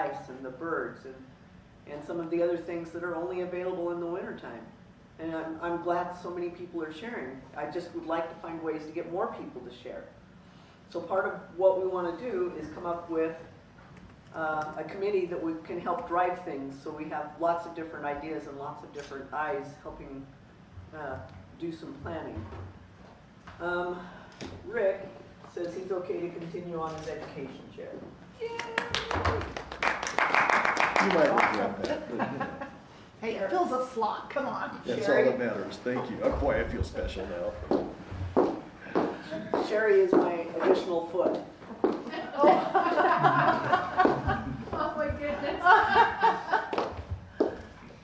ice and the birds and some of the other things that are only available in the wintertime. And I'm glad so many people are sharing. I just would like to find ways to get more people to share. So part of what we want to do is come up with a committee that we can help drive things, so we have lots of different ideas and lots of different eyes helping do some planning. Rick says he's okay to continue on as education chair. You might regret that, but Hey, it fills a slot, come on. that's all that matters. Thank you. Oh boy, I feel special now. Sherry is my additional foot. Oh my goodness.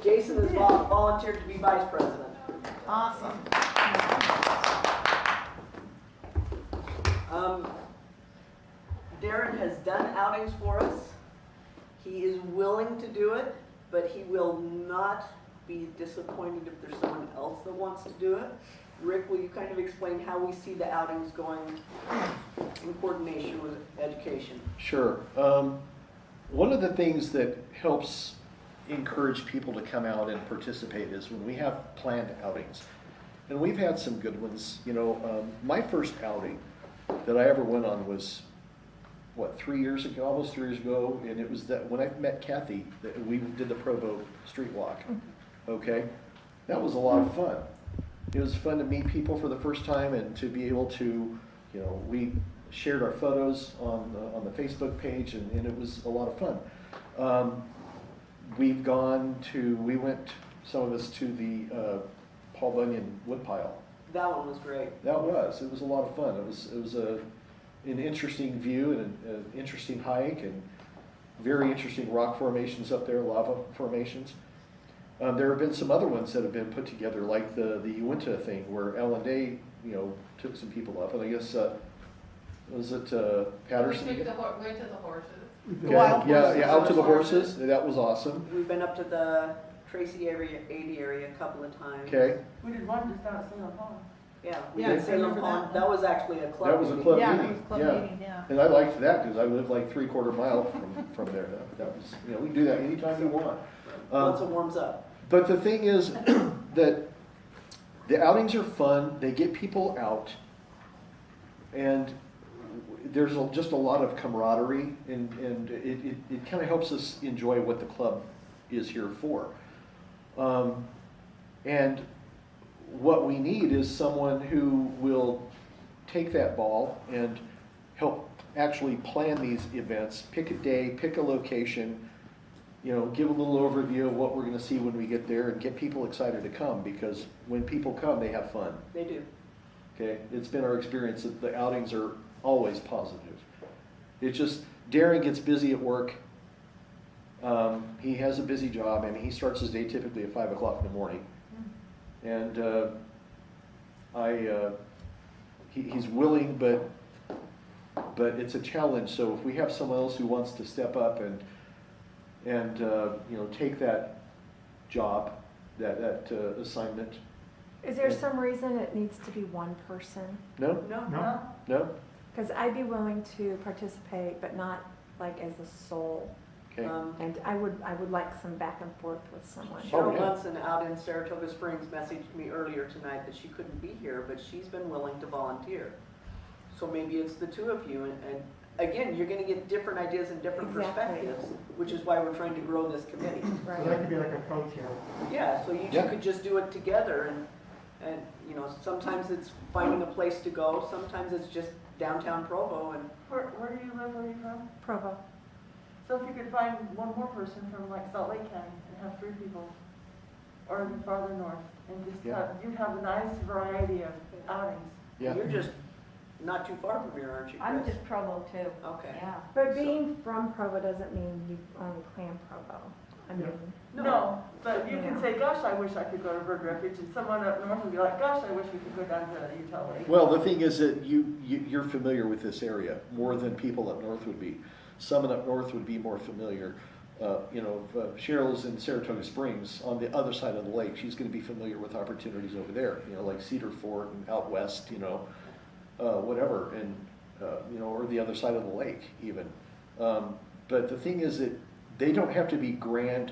Jason has volunteered to be vice president. Awesome. Darren has done outings for us. He is willing to do it, but he will not be disappointed if there's someone else that wants to do it. Rick, will you kind of explain how we see the outings going in coordination with education? Sure. One of the things that helps encourage people to come out and participate is when we have planned outings. And we've had some good ones. You know, my first outing that I ever went on was, what, 3 years ago, almost 3 years ago, and it was that when I met Kathy, that we did the Provo Street Walk. Okay? That was a lot of fun. It was fun to meet people for the first time and to be able to, you know, we shared our photos on the Facebook page, and it was a lot of fun. We went, some of us, to the Paul Bunyan Woodpile. That one was great. It was a lot of fun. It was an interesting view and an interesting hike, and very interesting rock formations up there, lava formations. There have been some other ones that have been put together, like the Uinta thing, where Ellen Day, you know, took some people up, and I guess was it Patterson? We went to the horses. Okay. Yeah, out to the horses. That was awesome. We've been up to the Tracy area, 80 area a couple of times. Okay. We did one just down at Salem Pond. Yeah, we Yeah, did I Salem remember Pond. that. That was actually a club That was a meeting. club Yeah, it meeting. was club meeting, yeah. And I liked that because I live like 3/4 mile from there. That was, you know, we can do that anytime we want. Once it warms up. But the thing is that the outings are fun. They get people out, and there's just a lot of camaraderie, and it kind of helps us enjoy what the club is here for. And what we need is someone who will take that ball and help actually plan these events, pick a day, pick a location, you know, give a little overview of what we're going to see when we get there, and get people excited to come, because when people come, they have fun. They do. Okay, it's been our experience that the outings are always positive. It's just, Darren gets busy at work. He has a busy job. I mean, he starts his day typically at 5 o'clock in the morning. And he's willing, but it's a challenge. So if we have someone else who wants to step up and you know, take that job, that assignment. Is there some reason it needs to be one person? No? No. Because I'd be willing to participate, but not like as a sole. Okay. And I would like some back and forth with someone. Cheryl yeah. Munson out in Saratoga Springs messaged me earlier tonight that she couldn't be here, but she's been willing to volunteer. So maybe it's the two of you, and again, you're going to get different ideas and different Exactly. perspectives, which is why we're trying to grow this committee. So that could be like a co-chair. Yeah, so you two Yeah. could just do it together, and you know, sometimes it's finding a place to go, sometimes it's just downtown Provo, and Where do you live, where are you from? Provo. So if you could find one more person from like Salt Lake County and have 3 people, or even farther north, and just Yeah. you'd have a nice variety of outings. Yeah. you're just not too far from here, aren't you, Chris? I'm just Provo too. Okay. Yeah. But being from Provo doesn't mean you only plan Provo. I mean, No, but you can Yeah. say, gosh, I wish I could go to Bird Refuge, and someone up north would be like, gosh, I wish we could go down to Utah Lake. Well, the thing is that you're familiar with this area more than people up north would be. Someone up north would be more familiar. You know, if Cheryl's in Saratoga Springs on the other side of the lake, she's going to be familiar with opportunities over there. You know, like Cedar Fort and out west. You know, whatever, and you know, or the other side of the lake even. But the thing is that they don't have to be grand,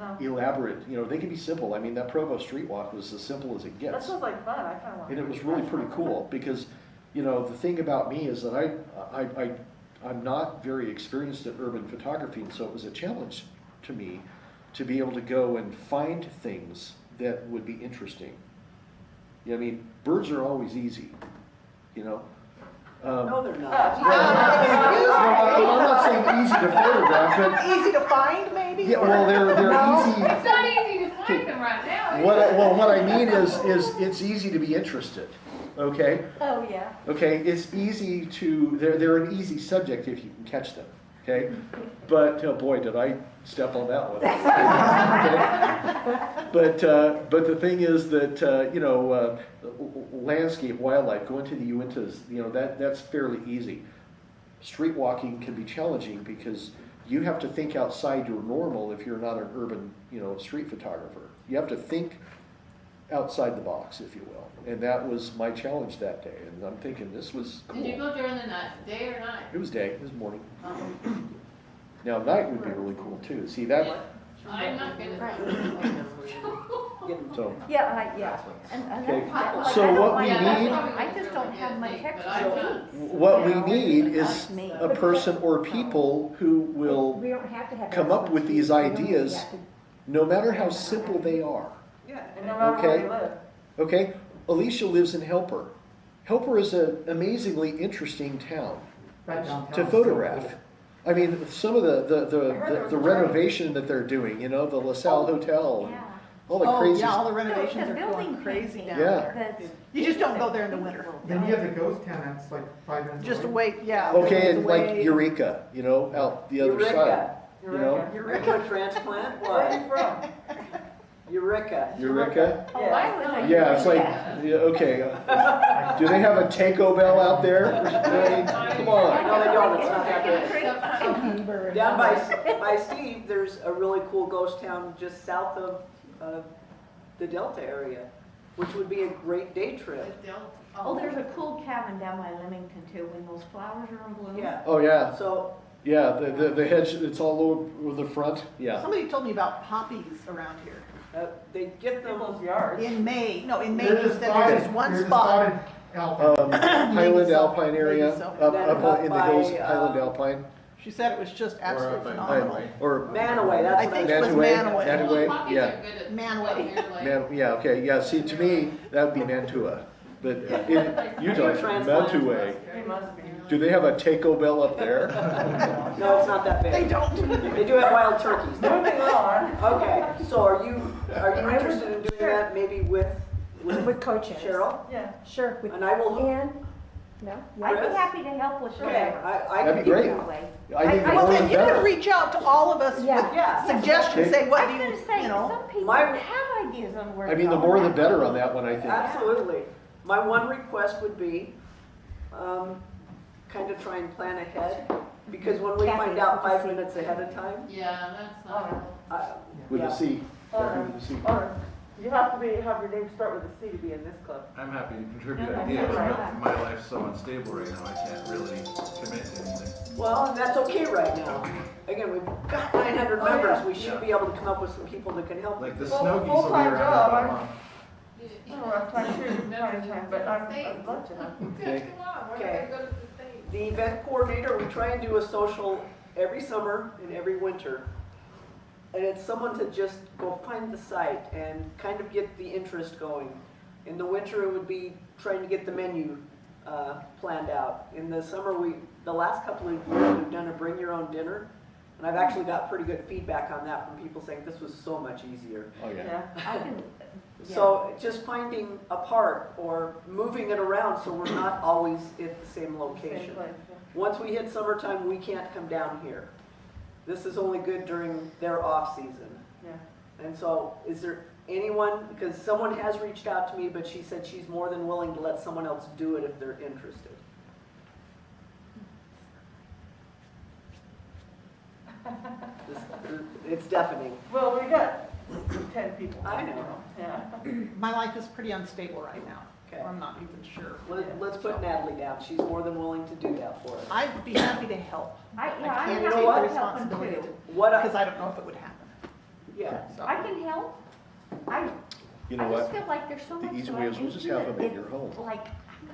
No. elaborate, you know, they can be simple. I mean, that Provo Street Walk was as simple as it That gets. sounds like fun, I kinda want. And it was really pretty cool, because, you know, the thing about me is that I'm not very experienced at urban photography, and so it was a challenge to me to be able to go and find things that would be interesting. I mean, birds are always easy, you know? No, they're not. Well, I'm not saying easy to photograph, but, Easy to find, maybe? yeah, well, they're No? easy. It's not easy to find them right now. What I mean is it's easy to be interested, okay? Oh, yeah. Okay, it's easy to, they're an easy subject if you can catch them, okay? But, oh boy, did I step on that one. Okay? But the thing is that, you know, landscape, wildlife, going to the Uintas, you know, that's fairly easy. Street walking can be challenging because you have to think outside your normal if you're not an urban, you know, street photographer. You have to think outside the box, if you will. And that was my challenge that day. And I'm thinking this was cool. Did you go during the night, day or night? It was day, it was morning. Now night would be really cool too. See that? I'm not good at Right. that. So, Yeah, and Okay. that's, like, So I don't what like we that. need- I just don't have much expertise. what we need is That's me. a person or people who will, We don't have to have. come up with these expertise. We don't ideas. have to- no matter how simple they are, Yeah. And no matter where Okay. you live. okay? Alicia lives in Helper. Helper is an amazingly interesting town to photograph. I mean, some of the renovation that they're doing, you know, the LaSalle Hotel, Yeah. all the Oh, crazy. yeah, all the The renovations are building going crazy painting. down Yeah. there. That's- You just don't go there in the winter. Then you have the ghost tenants like 5 minutes away. Just wait, yeah. Okay, and away. like Eureka, you know, out the other side. You know? Eureka transplant, Where are you what? from? Eureka. Eureka? Oh, I was a. Yeah, it's like, yeah, okay. Do they have a Taco Bell out there? Come on. No, they don't, it's not that big. Beaver and Down all by Steve, there's a really cool ghost town just south of the Delta area, which would be a great day trip. Oh, there's a cool cabin down by Leamington too, when those flowers are in bloom. Yeah, Oh, yeah, so, yeah, the hedge, it's all over the front, yeah. Somebody told me about poppies around here. they get them, People's yards. In May, no, in May, There's you a said spot there's in- one there's a spot. in Alpine. Highland so, Alpine area, maybe so. up Then up in the up hills, by, Highland Alpine, She said it was just absolutely up in phenomenal. or Manaway, that's I what think I it was Mantua, Manaway. Mantua, yeah. Manway. Man, yeah, okay, yeah, see, to me, that would be Mantua, but in Utah, it's Transplant. Mantua. It must be. Do they have a Taco Bell up there? No, it's not that big. They don't. They do have wild turkeys. Moving on. Okay, so are you interested in doing that maybe with With coaches. Cheryl? Yeah. Sure. With And I will, Ann? No? I'd Chris? be happy to help with okay, whatever. I That'd can be give great. you. That way. I think the I- Well, more then the you better. can reach out to all of us with Yeah. suggestions, say, what I do was you, gonna say, you know? some people My- have ideas on where I to mean, the go. more the better on that one, I think. Absolutely. My one request would be, kind of try and plan ahead, because when we Kathy, find out with the 5 C. minutes ahead of time, Yeah, that's not. With yeah. a C. Or, With a C. or you have to have your name start with a C to be in this club. I'm happy to contribute Yeah, ideas, right. but my life's so unstable right now, I can't really commit to anything. Well, and that's okay right now. Again, we've got 900 Oh, members, yeah. we should be able to come up with some people that can help. Like the Well, snow geese will be full-time around job, about a I'm- month. I don't have time to, time, but I'd love to know. Okay. Come on, we're Okay. gonna go to the States. The event coordinator, we try and do a social every summer and every winter. And it's someone to just go find the site and kind of get the interest going. In the winter, it would be trying to get the menu planned out. In the summer, the last couple of years, we've done a bring your own dinner. And I've actually got pretty good feedback on that from people saying this was so much easier. Oh, yeah. Yeah. I can, So just finding a park or moving it around so we're not always at the same Same location. place, yeah. Once we hit summertime, we can't come down here. This is only good during their off-season. Yeah. And so is there anyone, because someone has reached out to me, but she said she's more than willing to let someone else do it if they're interested. It's deafening. Well, we got 10 people. I know. Yeah. My life is pretty unstable right now. Okay. I'm not even sure. Let's put Natalie down. She's more than willing to do that for us. I'd be happy to help. I can't I'm You know take what? the happy to help them responsibility too. What, because I don't know if it would happen. yeah, So. I can help. You know I just what? feel like there's so The much. easy that way I is we'll do just to have it. them in It's your home. Like,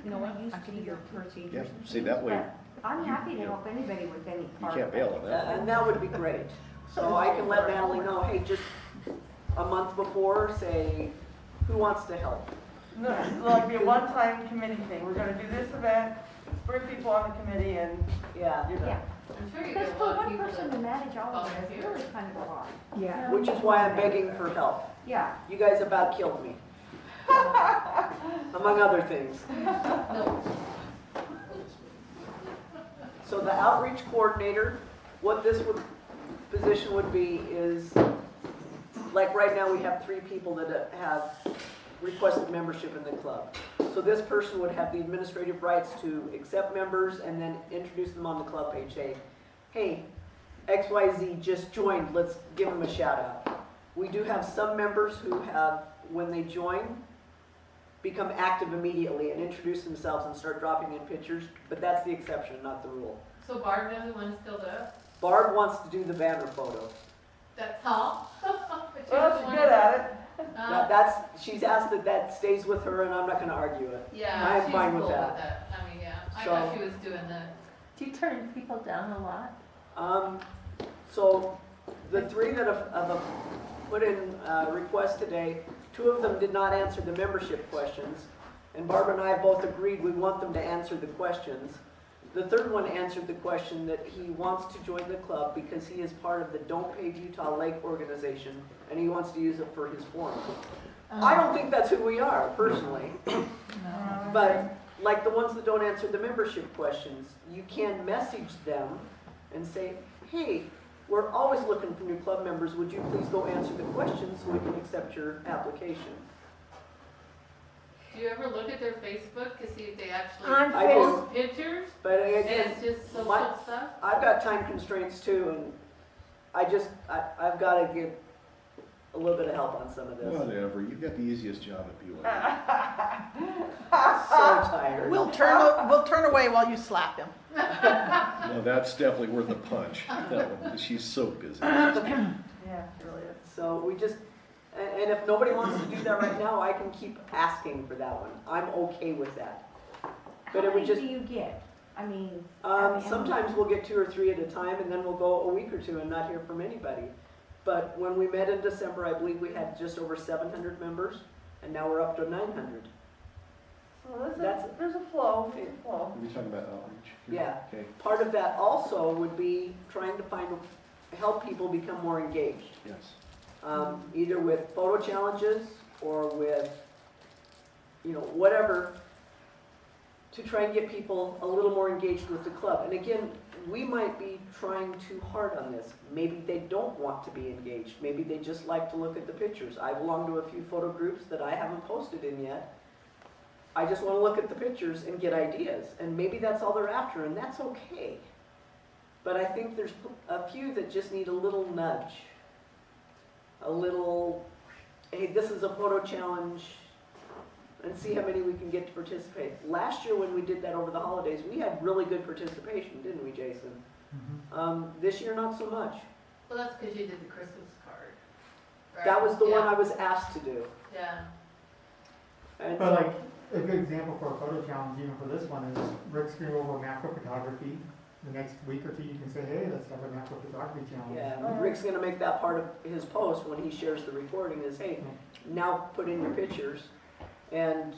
You know what? I'm used I to can do your your procedures. Yeah, and see, things, that way but I'm happy to you know, help anybody with any You part. can't of bail it. on that. and that would be great. So I can let Natalie know, hey, just a month before, say, who wants to help? No, it'll like be a one-time committee thing. We're gonna do this event, bring people on the committee and Yeah, you're done. Yeah, I'm sure you because get a for lot of one people person to that, manage all of it is volunteer. really kind of a lot. Yeah. which is why I'm begging for help. Yeah. You guys about killed me. Among other things. no, So the outreach coordinator, what this position would be is, like right now, we have 3 people that have requested membership in the club. So this person would have the administrative rights to accept members and then introduce them on the club page, say, hey, XYZ just joined, let's give them a shout out. We do have some members who have, when they join, become active immediately and introduce themselves and start dropping in pictures, but that's the exception, not the rule. so Barb doesn't want to still do it? Barb wants to do the banner photo. That's all? But she Well, doesn't she's wanna good do at it. She's asked that stays with her, and I'm not gonna argue it. Yeah, I'm she's fine cool with with that. that. I mean, yeah, I So- thought she was doing the, Do you turn people down a lot? So the 3 that have put in requests today, 2 of them did not answer the membership questions, and Barbara and I have both agreed we want them to answer the questions. The 3rd one answered the question that he wants to join the club because he is part of the Don't Pave Utah Lake organization, and he wants to use it for his forum. I don't think that's who we are, personally. But like the ones that don't answer the membership questions, you can message them and say, hey, we're always looking for new club members. Would you please go answer the questions so we can accept your application? do you ever look at their Facebook to see if they actually On I do. post pictures? But And again, it's just social my- stuff? I've got time constraints too, and I've got to get a little bit of help on some of this. Whatever, you've got the easiest job at BYU. So tired. We'll turn away while you slap him. No, that's definitely worth a punch, that one, she's so busy. Yeah, it really is. So we just, and if nobody wants to do that right now, I can keep asking for that one. I'm okay with that. But it would just, How many do you get? I mean. sometimes we'll get 2 or 3 at a time, and then we'll go a week or 2 and not hear from anybody. But when we met in December, I believe we had just over 700 members, and now we're up to 900. So there's That's- a flow, there's a flow. Are we talking about outreach? here? Yeah. Okay, Part of that also would be trying to help people become more engaged. yes. Either with photo challenges or with, whatever, to try and get people a little more engaged with the club. And again, we might be trying too hard on this. Maybe they don't want to be engaged. Maybe they just like to look at the pictures. I belong to a few photo groups that I haven't posted in yet. I just want to look at the pictures and get ideas. And maybe that's all they're after, and that's okay. But I think there's a few that just need a little nudge. A little, hey, this is a photo challenge, and see how many we can get to participate. Last year when we did that over the holidays, we had really good participation, didn't we, Jason? This year, not so much. Well, that's because you did the Christmas card. right? That was the one Yeah. I was asked to do. Yeah, And But like, a good example for a photo challenge, even for this one, is Rick's going over macro photography. The next week or 2, you can say, hey, let's have a macro photography challenge. yeah, Rick's gonna make that part of his post when he shares the recording is, hey, now put in your pictures. And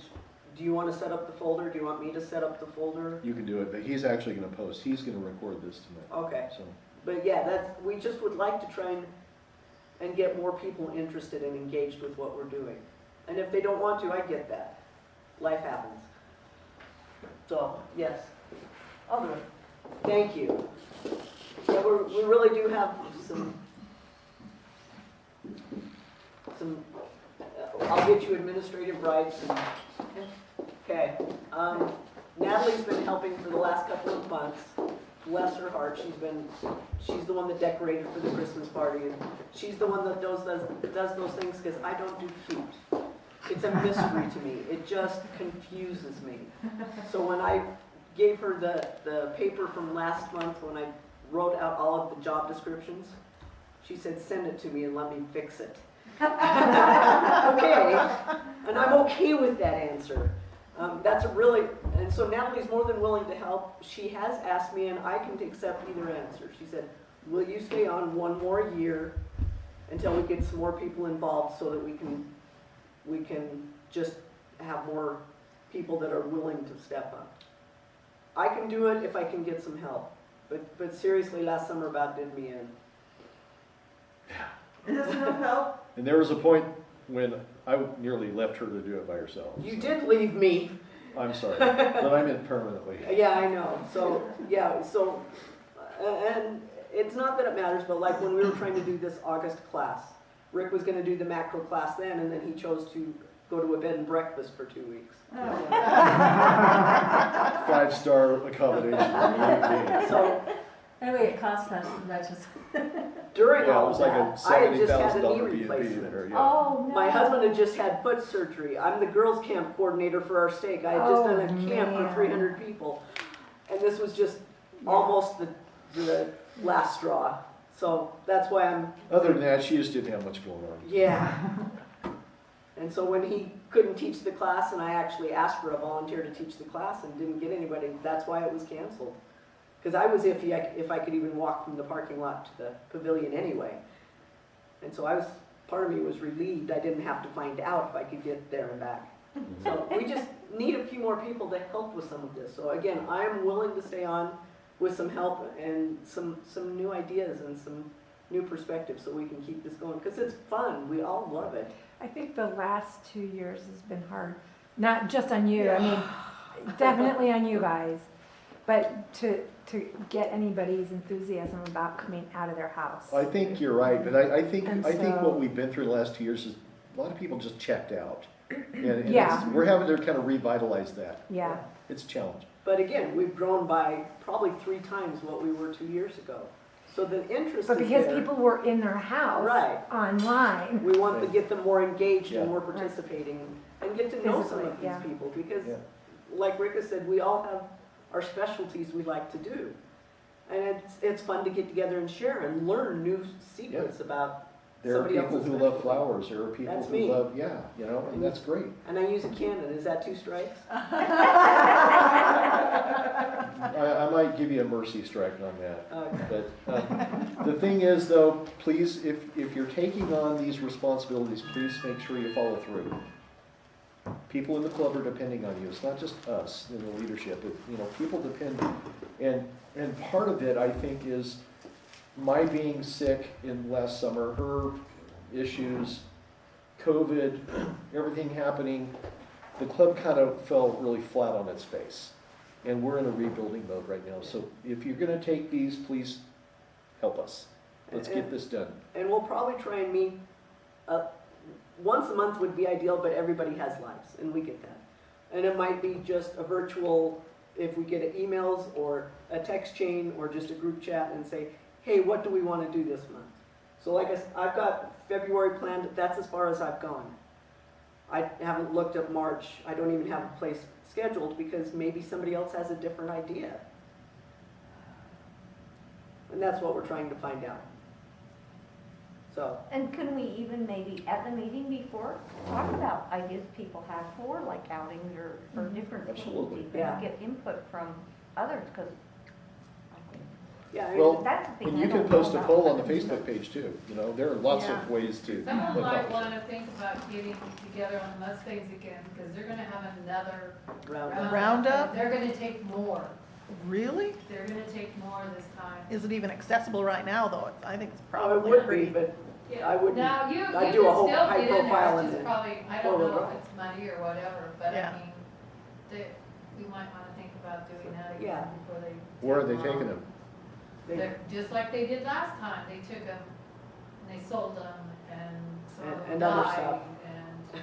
do you want to set up the folder? Do you want me to set up the folder? You can do it, but he's actually gonna post, he's gonna record this tonight, Okay. so. But yeah, we just would like to try and get more people interested and engaged with what we're doing. And if they don't want to, I get that. Life happens. So, yes, I'll do it. Thank you. Yeah, we really do have some, I'll get you administrative rights. Okay. Natalie's been helping for the last couple of months. Bless her heart, she's the one that decorated for the Christmas party, and she's the one that does those things, because I don't do cute. It's a mystery to me. It just confuses me. So when I gave her the paper from last month, when I wrote out all of the job descriptions, she said, send it to me and let me fix it. Okay, and I'm okay with that answer. That's a really, and so Natalie's more than willing to help. She has asked me, and I can accept either answer. She said, will you stay on one more year until we get some more people involved so that we can just have more people that are willing to step up. I can do it if I can get some help, but seriously, last summer about did me in. Is this enough help? And there was a point when I nearly left her to do it by herself. You so. did leave me. I'm sorry, but I meant permanently. Yeah, I know. So, yeah, so, and it's not that it matters, but like when we were trying to do this August class, Rick was going to do the macro class then, and then he chose to go to a bed and breakfast for 2 weeks. 5-star accommodation. So Anyway, it costs us as much as. during Yeah, it all was of like a that, I had just had a knee $70,000 B&B replacement. there, yeah. Oh, no. My husband had just had foot surgery. I'm the girls' camp coordinator for our stake. I had just done a camp for man. 300 people. And this was just almost the last straw. So that's why I'm, Other than that, she just didn't have much going on. yeah. And so when he couldn't teach the class, and I actually asked for a volunteer to teach the class and didn't get anybody, that's why it was canceled. Because I was iffy if I could even walk from the parking lot to the pavilion anyway. And so part of me was relieved I didn't have to find out if I could get there and back. So we just need a few more people to help with some of this. So again, I'm willing to stay on with some help and some new ideas and some new perspectives so we can keep this going. Because it's fun. We all love it. I think the last 2 years has been hard, not just on you, I mean, definitely on you guys, but to get anybody's enthusiasm about coming out of their house. I think you're right, but I think And what so- we've been through the last 2 years is a lot of people just checked out. And Yeah. we're having to kind of revitalize that. Yeah, It's a challenge. But again, we've grown by probably 3 times what we were 2 years ago. So the interest but is because there. people were in their house, Right. online, We want to get them more engaged Yeah. and more participating and get to know some of Physically, these yeah. people because, Yeah. like Rika said, we all have our specialties we like to do. And it's fun to get together and share and learn new secrets about There are somebody people else's who specialty. love flowers, there are people That's who me. love, and that's great. And I use a Canon. Is that 2 strikes? I might give you a mercy strike on that. Okay. But the thing is, though, please, if you're taking on these responsibilities, please make sure you follow through. People in the club are depending on you. It's not just us in the leadership. People depend. And part of it, I think, is my being sick in last summer, her issues, COVID, everything happening. The club kind of fell really flat on its face. And we're in a rebuilding mode right now. So if you're going to take these, please help us. Let's get this done. And we'll probably try and meet, once a month would be ideal, but everybody has lives, and we get that. And it might be just a virtual, if we get emails or a text chain or just a group chat and say, hey, what do we want to do this month? So like I've got February planned, that's as far as I've gone. I haven't looked at March. I don't even have a place scheduled because maybe somebody else has a different idea. And that's what we're trying to find out. So, And can we even maybe at the meeting before talk about ideas people have for like outings or different things? Absolutely. Even Yeah. get input from others, because yeah, I Well, mean, that's the thing. And I you can don't know post a about poll on the others. Facebook page too. There are lots Yeah. of ways to. Someone might accomplish want it. to think about getting together on Mustangs again, because they're gonna have another round. Roundup? They're gonna take more. Really? They're gonna take more this time. Is it even accessible right now, though? I think it's Oh, probably it would be, pretty. but Yeah. I wouldn't- Now, you I'd can do a whole still high get in profile there, and it's then just probably, I don't forward know roll. if it's money or whatever, but Yeah. I mean, we might want to think about doing that Yeah. again before they. Where are take they them taking all. them? They're just like they did last time, they took them, and they sold them, and some of them And other died, stuff.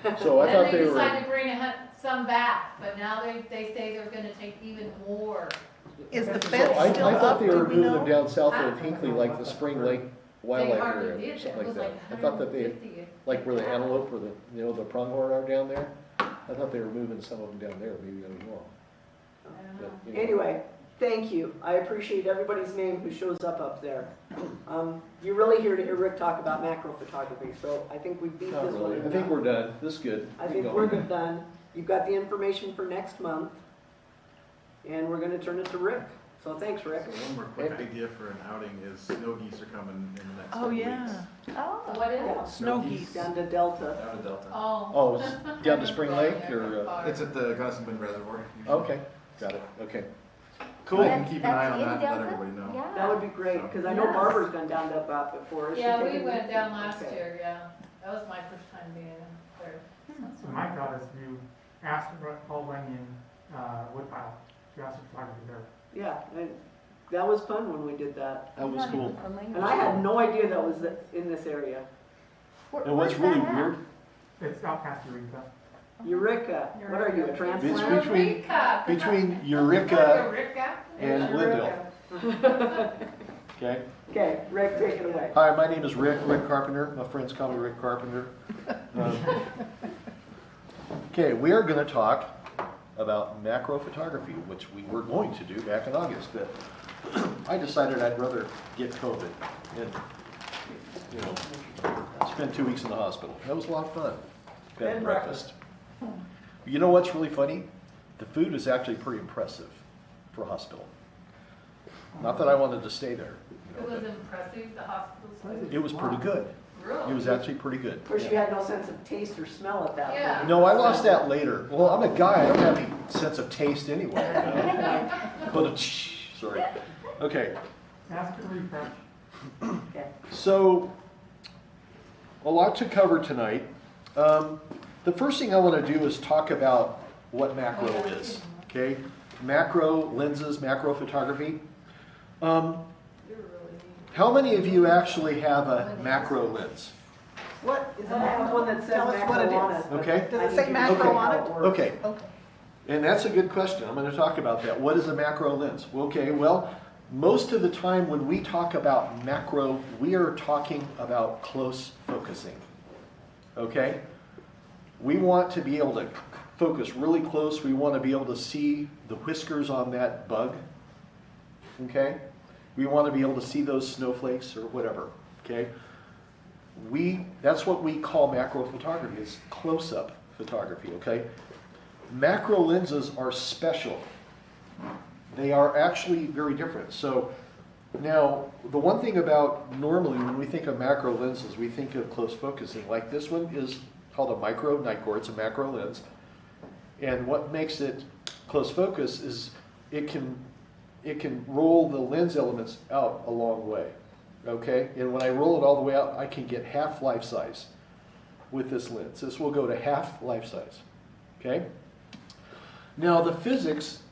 and. So I Then thought they they were. decided to bring some back, but now they say they're gonna take even more. Is the So fence I still thought up? they Do were we moving them know? down south of Hinkley, like the Spring Lake wildlife hardly area, did or that. something It was like that. like I thought that they, 150 like where the antelope or the, you know, the pronghorn are down there, I thought they were moving some of them down there, maybe I was wrong. I don't know. But, you know. Anyway, thank you. I appreciate everybody's name who shows up there. You're really here to hear Rick talk about macro photography, so I think we beat Not this one. really, I think we're done, this is good. I Keep think going. we're good done. You've got the information for next month, and we're gonna turn it to Rick. So thanks, Rick. So one more quick idea for an outing is snow geese are coming in the next Oh, couple yeah. weeks. Oh. What is it? Yeah. Snow geese. Down to Delta. Down to Delta. Oh. Oh, it's down to Spring Lake, or, It's at the Gunnison Bend Reservoir. usually. okay, got it, okay. I Cool. can keep an eye on That's in that and let Delta? everybody know. Yeah. That would be great, because I know Yes. Barbara's gone down to about before. Is she Yeah, we taking- went down last Okay. year, yeah. That was my first time being there. So my thought is you asked about Paul Lanyon, Woodpile, you asked him to talk to there. Yeah, and that was fun when we did that. That was cool. And I had no idea that was in this area. And what's really weird, It's out past Eureka. Eureka, what are you, a It's transplant? between Eureka Eureka. and Lindale, okay? Okay, Rick, take it away. Hi, my name is Rick Carpenter. My friends call me Rick Carpenter. Okay, we are going to talk about macro photography, which we were going to do back in August, but I decided I'd rather get COVID and, you know, spend 2 weeks in the hospital. That was a lot of fun. Bed And and breakfast. You know what's really funny? The food is actually pretty impressive for a hospital. Not that I wanted to stay there. It was impressive, the hospital food. It was pretty good. Really? It was actually pretty good. Of course, you had no sense of taste or smell at that Yeah. point. No, I lost that later. Well, I'm a guy, I don't have any sense of taste anyway. You know? But sorry. Okay, Ask to refresh. Okay. so a lot to cover tonight. The first thing I want to do is talk about what macro is. Okay, macro lenses, macro photography. How many of you actually have a macro lens? What, is that one that says Tell us what it macro on is. it? Okay. Does it say macro Okay. on it? Okay, Okay. and that's a good question. I'm going to talk about that. What is a macro lens? Okay, well, most of the time when we talk about macro, we are talking about close focusing. Okay? We want to be able to focus really close. We want to be able to see the whiskers on that bug. Okay? We want to be able to see those snowflakes or whatever. Okay? That's what we call macro photography. It's close-up photography. Okay? Macro lenses are special. They are actually very different. So now, the one thing about normally when we think of macro lenses, we think of close focusing. Like this one is called a micro Nikkor. It's a macro lens. And what makes it close focus is it can roll the lens elements out a long way. Okay? And when I roll it all the way out, I can get half life size with this lens. This will go to half life size. Okay? Now, the physics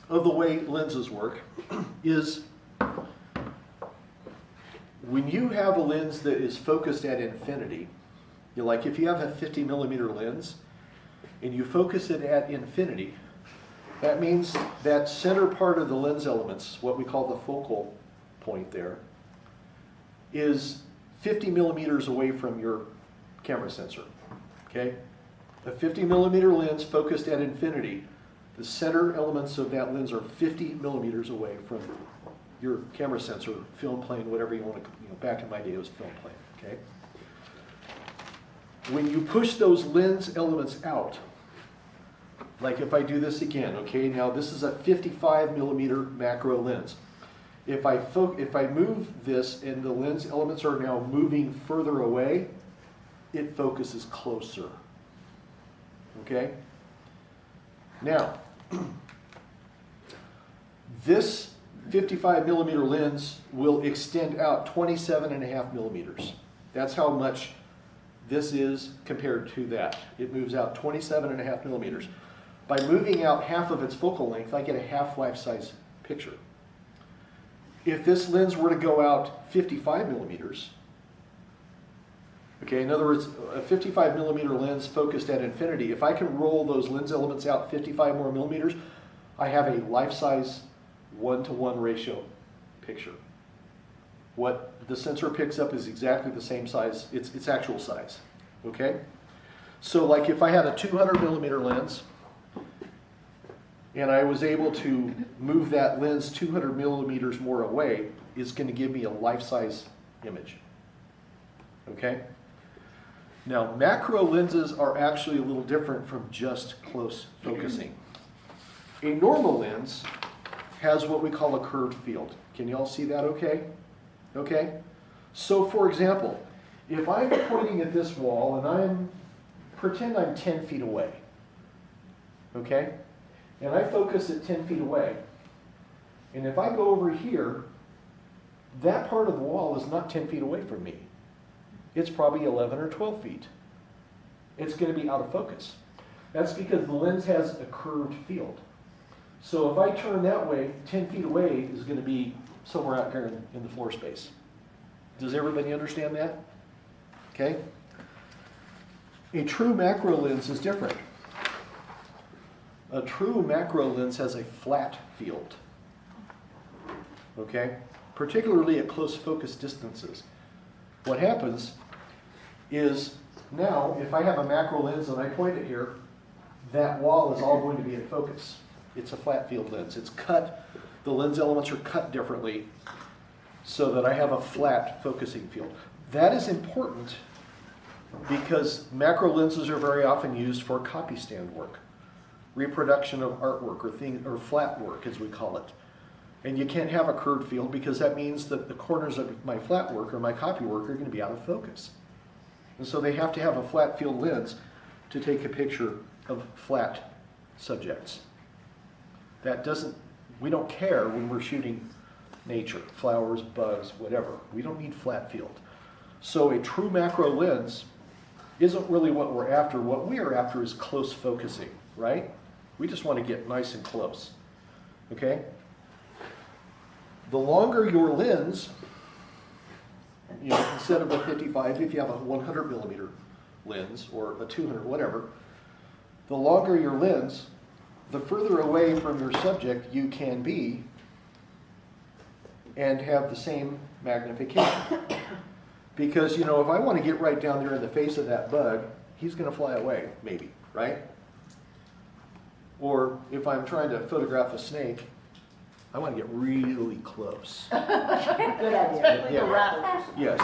of the way lenses work is when you have a lens that is focused at infinity, like if you have a 50 millimeter lens and you focus it at infinity, that means that center part of the lens elements, what we call the focal point there, is 50 millimeters away from your camera sensor. Okay? A 50 millimeter lens focused at infinity, the center elements of that lens are 50 millimeters away from your camera sensor, film plane, whatever you want to, back in my day it was film plane, okay? When you push those lens elements out, like if I do this again, okay, now this is a 55 millimeter macro lens. If I move this and the lens elements are now moving further away, it focuses closer, okay? Now, this 55 millimeter lens will extend out 27.5 millimeters. That's how much this is compared to that. It moves out 27.5 millimeters. By moving out half of its focal length, I get a half life-size picture. If this lens were to go out 55 millimeters, okay, in other words, a 55 millimeter lens focused at infinity, if I can roll those lens elements out 55 more millimeters, I have a life-size 1-to-1 ratio picture. What the sensor picks up is exactly the same size, its actual size, okay? So like if I had a 200 millimeter lens, and I was able to move that lens 200 millimeters more away, it's going to give me a life-size image, okay? Now, macro lenses are actually a little different from just close focusing. A normal lens has what we call a curved field. Can you all see that okay? Okay? So for example, if I'm pointing at this wall and pretend I'm 10 feet away, okay? And I focus at 10 feet away, and if I go over here, that part of the wall is not 10 feet away from me. It's probably 11 or 12 feet. It's going to be out of focus. That's because the lens has a curved field. So if I turn that way, 10 feet away is going to be somewhere out here in the floor space. Does everybody understand that? Okay? A true macro lens is different. A true macro lens has a flat field. Okay? Particularly at close focus distances. What happens is now, if I have a macro lens and I point it here, that wall is all going to be in focus. It's a flat field lens. It's cut, the lens elements are cut differently so that I have a flat focusing field. That is important because macro lenses are very often used for copy stand work, reproduction of artwork or flat work as we call it. And you can't have a curved field because that means that the corners of my flat work or my copy work are going to be out of focus. And so they have to have a flat field lens to take a picture of flat subjects. We don't care when we're shooting nature, flowers, bugs, whatever. We don't need flat field. So a true macro lens isn't really what we're after. What we are after is close focusing, right? We just want to get nice and close, okay? The longer your lens, instead of a 55, if you have a 100 millimeter lens or a 200, whatever, the longer your lens, the further away from your subject you can be and have the same magnification. Because, if I want to get right down there in the face of that bug, he's going to fly away, maybe, right? Or if I'm trying to photograph a snake, I want to get really close. Good idea. Especially the Yeah. rattlers. Yes.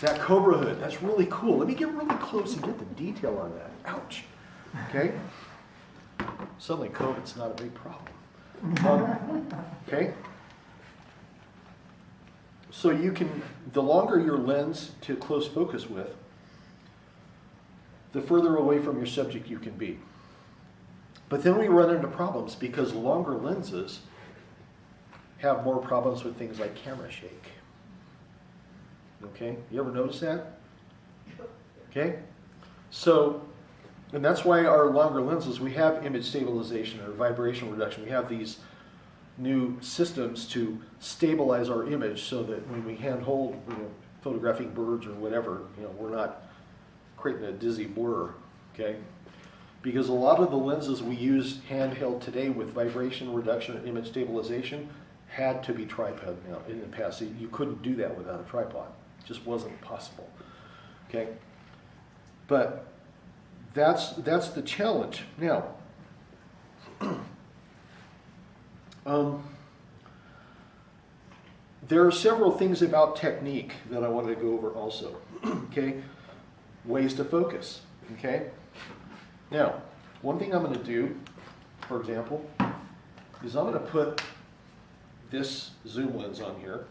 That cobra hood, that's really cool. Let me get really close and get the detail on that. Ouch. Okay? Suddenly COVID's not a big problem. Okay? So the longer your lens to close focus with, the further away from your subject you can be. But then we run into problems because longer lenses have more problems with things like camera shake. Okay, you ever notice that? Okay, so, and that's why our longer lenses, we have image stabilization or vibration reduction. We have these new systems to stabilize our image so that when we handhold, photographing birds or whatever, we're not creating a dizzy blur, okay? Because a lot of the lenses we use handheld today with vibration reduction and image stabilization had to be tripod in the past. You couldn't do that without a tripod. It just wasn't possible. Okay? But that's the challenge. Now, there are several things about technique that I wanted to go over also. Okay? Ways to focus. Okay? Now, one thing I'm going to do, for example, is I'm going to put this zoom lens on here.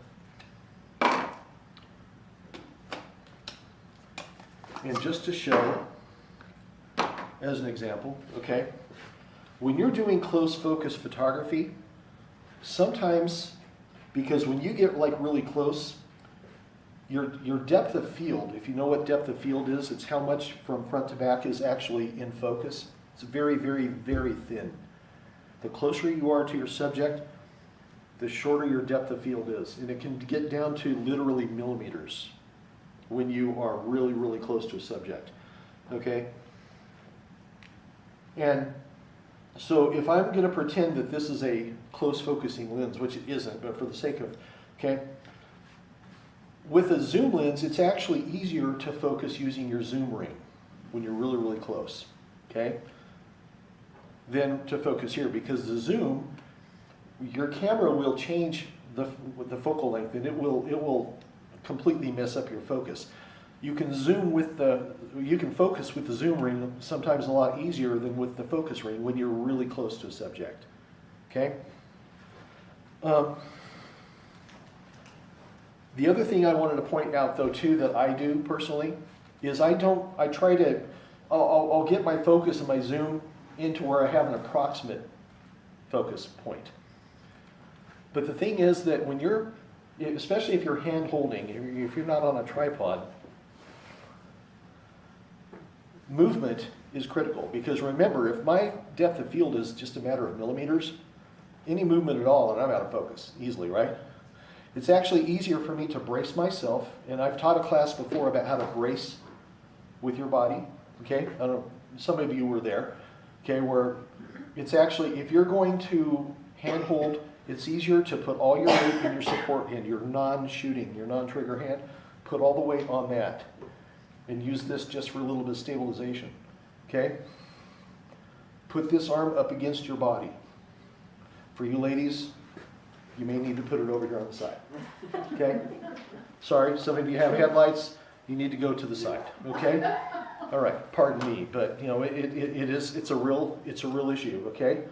And just to show, as an example, okay, when you're doing close focus photography, sometimes, because when you get really close, your depth of field, if you know what depth of field is, it's how much from front to back is actually in focus. It's very, very, very thin. The closer you are to your subject, the shorter your depth of field is. And it can get down to literally millimeters when you are really, really close to a subject. Okay? And so if I'm going to pretend that this is a close focusing lens, which it isn't, but for the sake of, okay, With a zoom lens, it's actually easier to focus using your zoom ring when you're really, really close, okay? Than to focus here, because the zoom, your camera will change the focal length, and it will completely mess up your focus. You can focus with the zoom ring sometimes a lot easier than with the focus ring when you're really close to a subject, okay? The other thing I wanted to point out though too that I do personally is I'll get my focus and my zoom into where I have an approximate focus point. But the thing is that when you're, especially if you're hand holding, if you're not on a tripod, movement is critical, because remember, if my depth of field is just a matter of millimeters, any movement at all and I'm out of focus easily, right? It's actually easier for me to brace myself, and I've taught a class before about how to brace with your body, okay? I don't know, some of you were there, okay, where it's actually, if you're going to handhold, it's easier to put all your weight in your support hand, your non-shooting, your non-trigger hand, put all the weight on that, and use this just for a little bit of stabilization, okay? Put this arm up against your body. For you ladies, you may need to put it over here on the side, okay? Sorry, some of you have headlights, you need to go to the side, okay? All right, pardon me, but you know, it's a real issue, okay?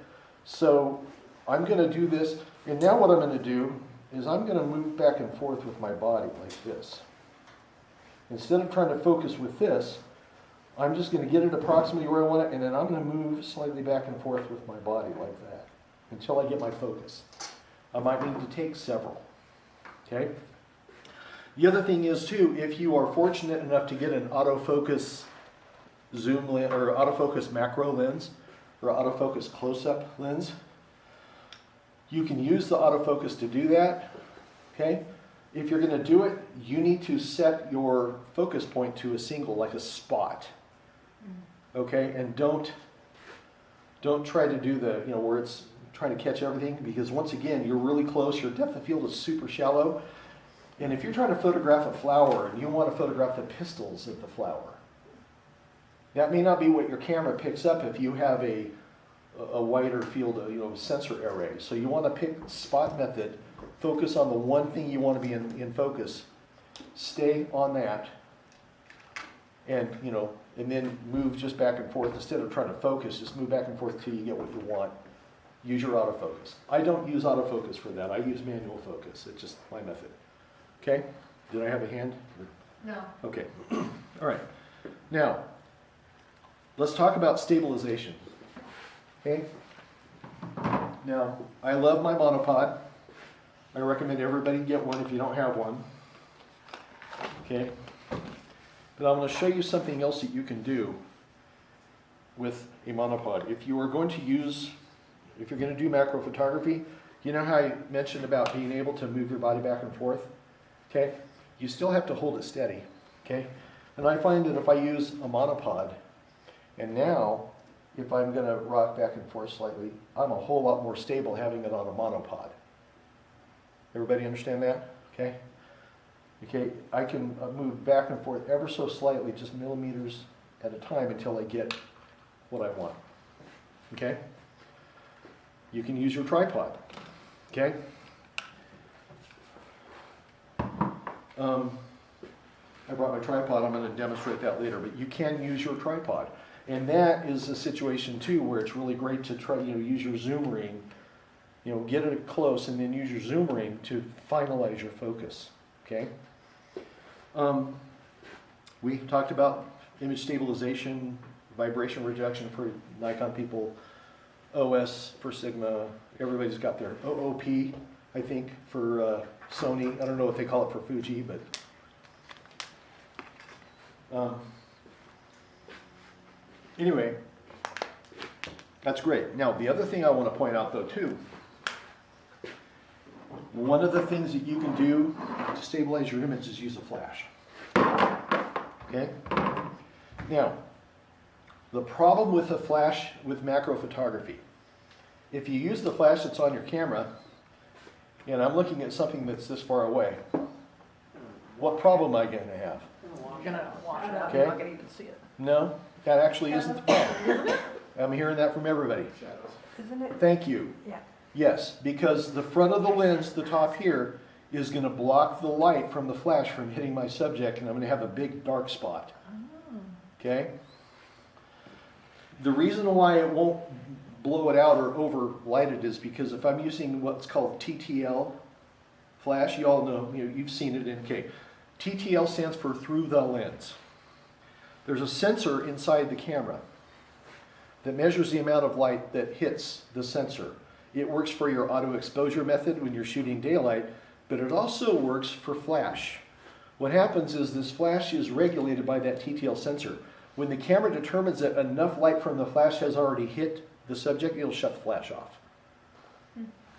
So I'm going to do this, and now what I'm going to do is I'm going to move back and forth with my body like this. Instead of trying to focus with this, I'm just going to get it approximately where I want it, and then I'm going to move slightly back and forth with my body like that until I get my focus. I might need to take several, okay? The other thing is too, if you are fortunate enough to get an autofocus zoom lens or autofocus macro lens or autofocus close-up lens, you can use the autofocus to do that, okay? If you're going to do it, you need to set your focus point to a single, like a spot, okay? And don't try to do the, you know, where it's trying to catch everything, because once again, you're really close, your depth of field is super shallow, and if you're trying to photograph a flower and you want to photograph the pistils of the flower, that may not be what your camera picks up if you have a wider field of, you know, sensor array. So you want to pick spot method, focus on the one thing you want to be in focus, stay on that, and you know, and then move just back and forth. Instead of trying to focus, just move back and forth till you get what you want. Use your autofocus. I don't use autofocus for that. I use manual focus. It's just my method. Okay? Did I have a hand? No. Okay. All right. Now, let's talk about stabilization. Okay? Now, I love my monopod. I recommend everybody get one if you don't have one. Okay? But I'm going to show you something else that you can do with a monopod. If you're going to do macro photography, you know how I mentioned about being able to move your body back and forth? Okay? You still have to hold it steady. Okay? And I find that if I use a monopod, and now if I'm going to rock back and forth slightly, I'm a whole lot more stable having it on a monopod. Everybody understand that? Okay? Okay, I can move back and forth ever so slightly, just millimeters at a time until I get what I want. Okay? You can use your tripod. Okay? I brought my tripod. I'm going to demonstrate that later, but you can use your tripod. And that is a situation too where it's really great to try, use your zoom ring, get it close and then use your zoom ring to finalize your focus. Okay? We talked about image stabilization, vibration reduction for Nikon people, OS for Sigma. Everybody's got their OOP, I think, for Sony. I don't know what they call it for Fuji, but anyway, that's great. Now, the other thing I want to point out, though, too, one of the things that you can do to stabilize your image is use a flash. Okay? Now, the problem with a flash with macro photography, if you use the flash that's on your camera, and I'm looking at something that's this far away, what problem am I gonna have? You're gonna wash it out, Okay. you're not gonna even see it. No, that actually isn't the problem. I'm hearing that from everybody. Isn't it? Thank you. Yeah. Yes, because the front of the lens, the top here, is gonna block the light from the flash from hitting my subject, and I'm gonna have a big dark spot. Okay? The reason why it won't blow it out or overlight it is because if I'm using what's called TTL flash, you all know, you've seen it in K. TTL stands for through the lens. There's a sensor inside the camera that measures the amount of light that hits the sensor. It works for your auto exposure method when you're shooting daylight, but it also works for flash. What happens is this flash is regulated by that TTL sensor. When the camera determines that enough light from the flash has already hit the subject, it'll shut the flash off.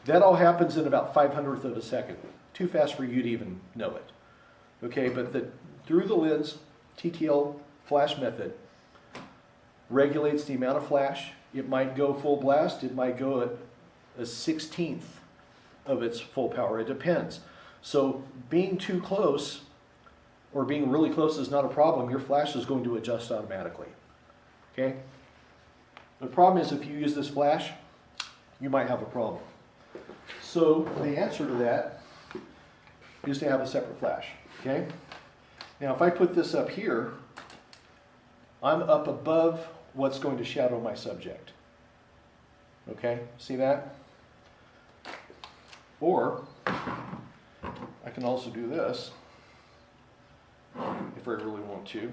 That all happens in about 5/100th of a second. Too fast for you to even know it. Okay, but the through the lens TTL flash method regulates the amount of flash. It might go full blast, it might go at a 1/16th of its full power, it depends. So being too close or being really close is not a problem. Your flash is going to adjust automatically. Okay? The problem is if you use this flash, you might have a problem. So the answer to that is to have a separate flash. Okay? Now if I put this up here, I'm up above what's going to shadow my subject. Okay? See that? Or I can also do this if I really want to.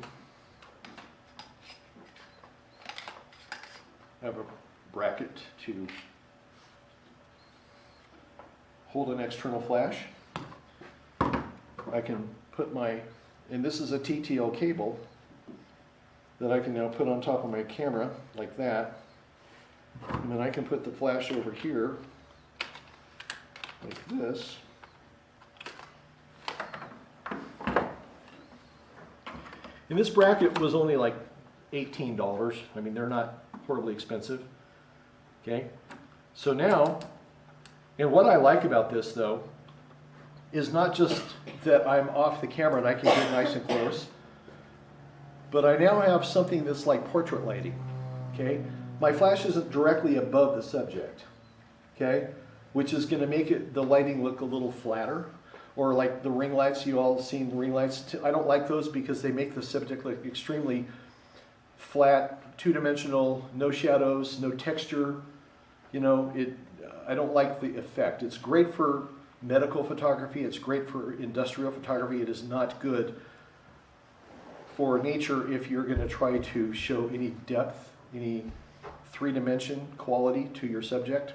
Have a bracket to hold an external flash. I can put my, and this is a TTL cable that I can now put on top of my camera like that. And then I can put the flash over here like this. And this bracket was only like $18. I mean, they're not horribly expensive. Okay? So now, and what I like about this though, is not just that I'm off the camera and I can get nice and close, but I now have something that's like portrait lighting. Okay? My flash isn't directly above the subject. Okay? Which is going to make it, the lighting look a little flatter. Or like the ring lights, you all seen the ring lights. I don't like those because they make the subject look extremely flat, two-dimensional, no shadows, no texture. You know, I don't like the effect. It's great for medical photography. It's great for industrial photography. It is not good for nature if you're going to try to show any depth, any three-dimension quality to your subject.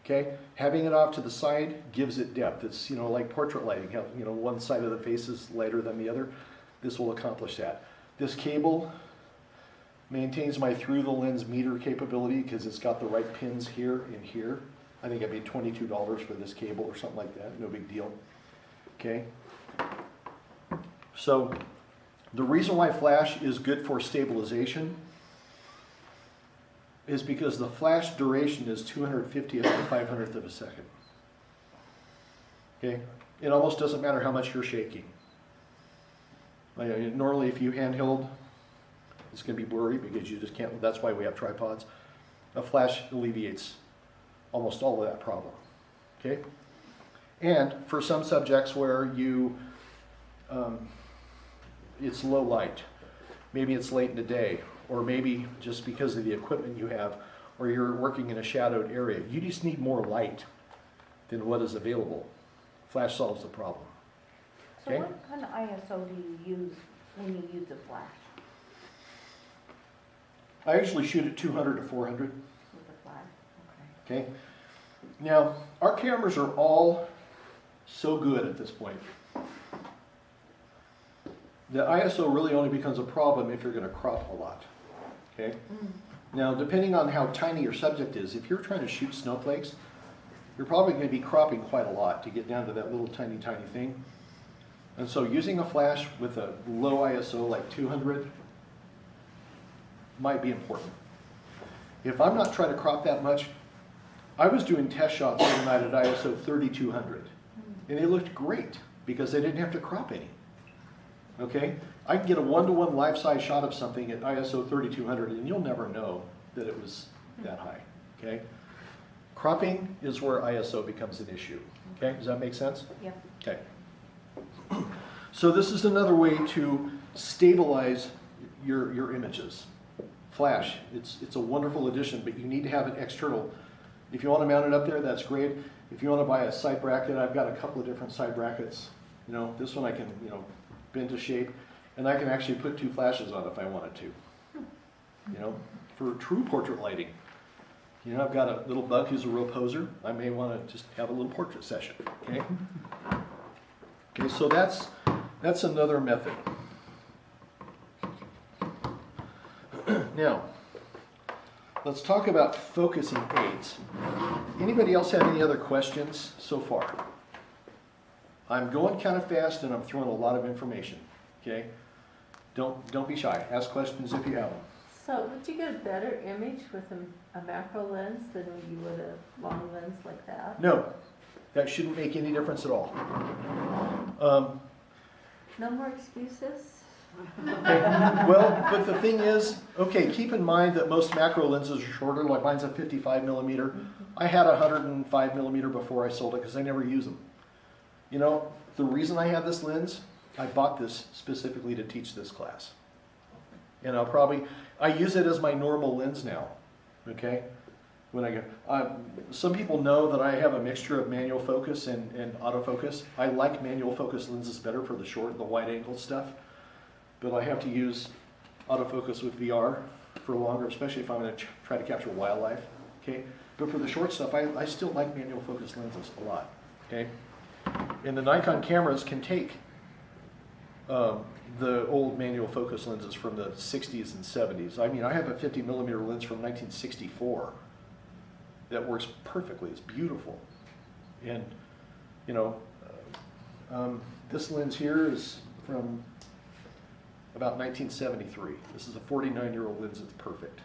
Okay, having it off to the side gives it depth. It's, you know, like portrait lighting. How, you know, one side of the face is lighter than the other. This will accomplish that. This cable maintains my through the lens meter capability because it's got the right pins here and here. I think I paid $22 for this cable or something like that. No big deal. Okay. So the reason why flash is good for stabilization is because the flash duration is 250th to 500th of a second. Okay? It almost doesn't matter how much you're shaking. Normally if you handheld, it's going to be blurry because you just can't, that's why we have tripods. A flash alleviates almost all of that problem. Okay? And for some subjects where you, it's low light, maybe it's late in the day, or maybe just because of the equipment you have, or you're working in a shadowed area, you just need more light than what is available. Flash solves the problem. So Okay? what kind of ISO do you use when you use a flash I usually shoot at 200 to 400. with a flash? Okay. Okay? Now, our cameras are all so good at this point. The ISO really only becomes a problem if you're going to crop a lot. Okay? Now, depending on how tiny your subject is, if you're trying to shoot snowflakes, you're probably going to be cropping quite a lot to get down to that little tiny thing. And so using a flash with a low ISO like 200 might be important. If I'm not trying to crop that much, I was doing test shots one night at ISO 3200, and they looked great because they didn't have to crop any. okay? I can get a one-to-one life-size shot of something at ISO 3200 and you'll never know that it was that high, okay? Cropping is where ISO becomes an issue, okay? Does that make sense? Yep. Okay. So this is another way to stabilize your images. Flash, it's a wonderful addition, but you need to have an external. If you want to mount it up there, that's great. If you want to buy a side bracket, I've got a couple of different side brackets. You know, this one I can, you know, bend to shape, and I can actually put 2 flashes on if I wanted to. You know, for true portrait lighting. You know, I've got a little bug who's a real poser. I may want to just have a little portrait session, okay? Okay, so that's another method. Now, let's talk about focusing aids. Anybody else have any other questions so far? I'm going kind of fast and I'm throwing a lot of information, okay? Don't be shy. Ask questions if you have them. So would you get a better image with a macro lens than you would a long lens like that? No, that shouldn't make any difference at all. No more excuses? Okay. Well, but the thing is, okay, keep in mind that most macro lenses are shorter, like mine's a 55 millimeter. I had a 105 millimeter before I sold it because I never use them. You know, the reason I have this lens, I bought this specifically to teach this class. And I use it as my normal lens now, okay? When I go, some people know that I have a mixture of manual focus and autofocus. I like manual focus lenses better for the short, the wide angle stuff. But I have to use autofocus with VR for longer, especially if I'm going to try to capture wildlife, okay? But for the short stuff, I still like manual focus lenses a lot, okay? And the Nikon cameras can take the old manual focus lenses from the 60s and 70s. I mean, I have a 50 millimeter lens from 1964 that works perfectly. It's beautiful. And, you know, this lens here is from about 1973. This is a 49-year-old lens. It's perfect.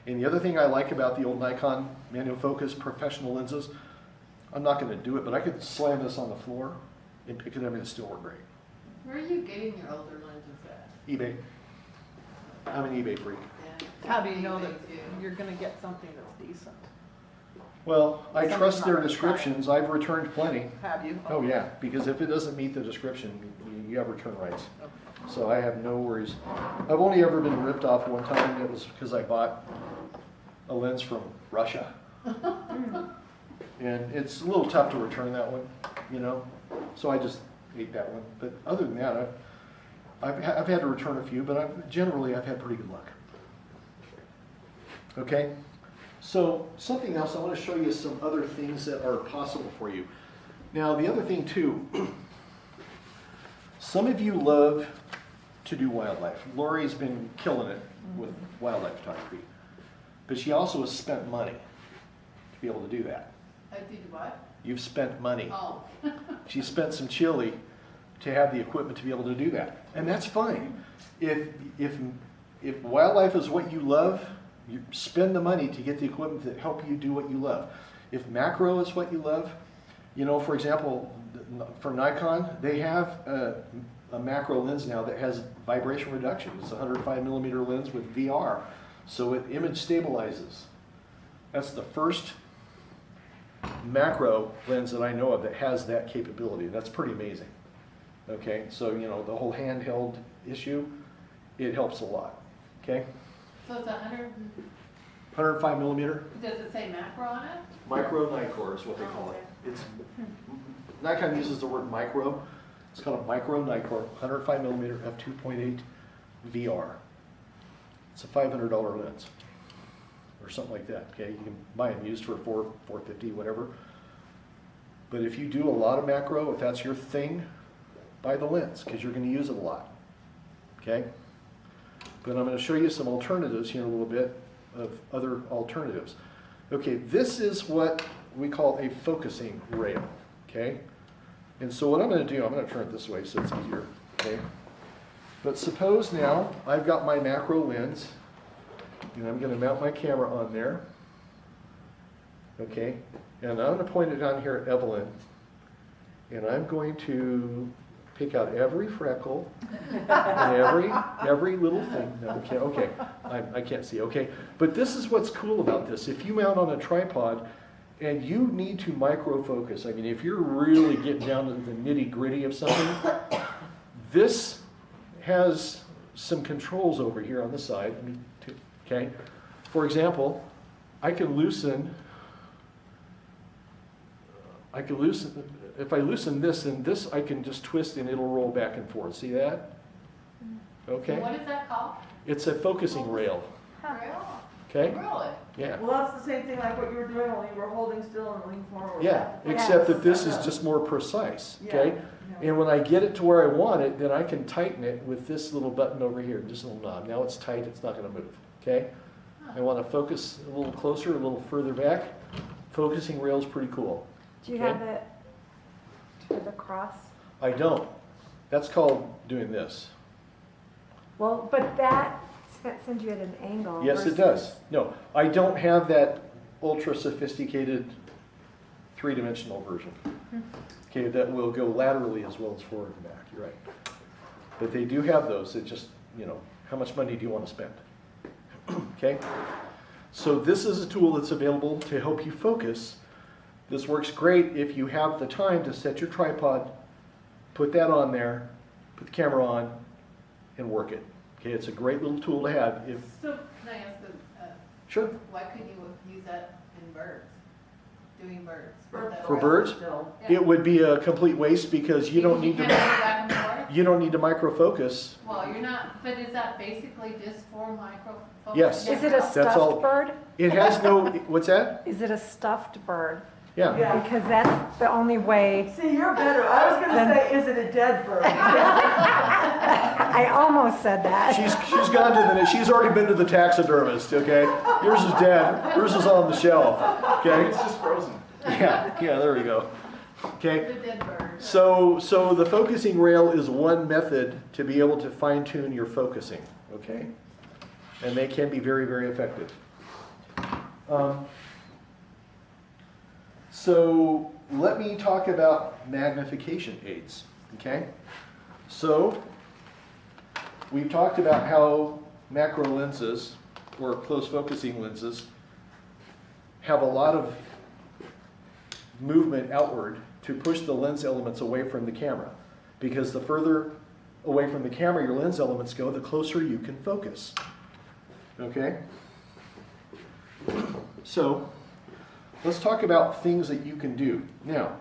And the other thing I like about the old Nikon manual focus professional lenses, I'm not going to do it, but I could slam this on the floor and pick it up and it'd still work great. Where are you getting your older lenses at? eBay. I'm an eBay freak. Yeah. How do you know that eBay too. you're gonna get something that's decent? Well, I Something's trust not their gonna descriptions. I've returned plenty. Have you? Oh yeah, because if it doesn't meet the description, you have return rights. So I have no worries. I've only ever been ripped off one time. It was because I bought a lens from Russia. And it's a little tough to return that one, you know. So I just ate that one. But other than that, I've had to return a few, but generally I've had pretty good luck. Okay? So something else, I want to show you some other things that are possible for you. Now the other thing too, some of you love to do wildlife. Lori's been killing it with wildlife photography. But she also has spent money to be able to do that. I did what? You've spent money. Oh. She spent some chili to have the equipment to be able to do that. And that's fine. If wildlife is what you love, you spend the money to get the equipment that help you do what you love. If macro is what you love, you know, for example, for Nikon, they have a macro lens now that has vibration reduction. It's a 105 millimeter lens with VR, so it image stabilizes. That's the first macro lens that I know of that has that capability. That's pretty amazing. Okay, so you know, the whole handheld issue, it helps a lot. Okay, So it's 105 millimeter. does it say macro on it? Micro Nikkor is what they call it. It's Nikon uses the word micro. It's called a micro Nikkor, 105 millimeter f2.8 VR. It's a $500 lens or something like that. Okay, you can buy them used for $450, whatever. But if you do a lot of macro, if that's your thing, buy the lens because you're going to use it a lot. Okay. But I'm going to show you some alternatives here in a little bit of other alternatives. Okay, this is what we call a focusing rail, okay? And so what I'm going to do, I'm going to turn it this way so it's easier, okay? But suppose now I've got my macro lens, and I'm going to mount my camera on there, okay? And I'm going to point it down here at Evelyn, and I'm going to pick out every freckle and every little thing. No, okay, I can't see, okay. But this is what's cool about this. If you mount on a tripod and you need to micro focus, I mean, if you're really getting down to the nitty gritty of something, this has some controls over here on the side, okay? For example, I can loosen, if I loosen this and this, I can just twist and it'll roll back and forth. See that? Okay. What is that called? It's a focusing rail. Rail? Okay? Really? Yeah. Well, that's the same thing like what you were doing, only you were holding still and leaning forward. Yeah, except that this is just more precise. Okay? Yeah. And when I get it to where I want it, then I can tighten it with this little button over here, just a little knob. Now it's tight, it's not going to move. Okay? I want to focus a little closer, a little further back. Focusing rail is pretty cool. Do you Okay. have it to the cross? I don't. That's called doing this. Well, but that sends you at an angle. Yes, it versus- does. No, I don't have that ultra sophisticated three-dimensional version. Okay, that will go laterally as well as forward and back. You're right. But they do have those. It just, you know, how much money do you want to spend? Okay? So this is a tool that's available to help you focus. This works great if you have the time to set your tripod, put that on there, put the camera on, and work it. Okay, it's a great little tool to have if, So, can I ask sure, why couldn't you use that in birds? Doing birds? For birds? Still. it would be a complete waste because you don't need can't to, do that in the water? you don't need to micro focus. Well, you're not, but is that basically just for micro focus? Yes. Is it a That's all. stuffed bird? It has no, what's that? Is it a stuffed bird? Yeah. Yeah. Because that's the only way. See, you're better. I was gonna say, is it a dead bird? I almost said that. She's gone to the, she's already been to the taxidermist, okay? Yours is dead, yours is on the shelf, okay? It's just frozen. Yeah, there we go. Okay, The dead bird. so the focusing rail is one method to be able to fine tune your focusing, okay? And they can be very, very effective. So let me talk about magnification aids, okay? So we've talked about how macro lenses or close focusing lenses have a lot of movement outward to push the lens elements away from the camera. Because the further away from the camera your lens elements go, the closer you can focus. Okay? So let's talk about things that you can do. Now,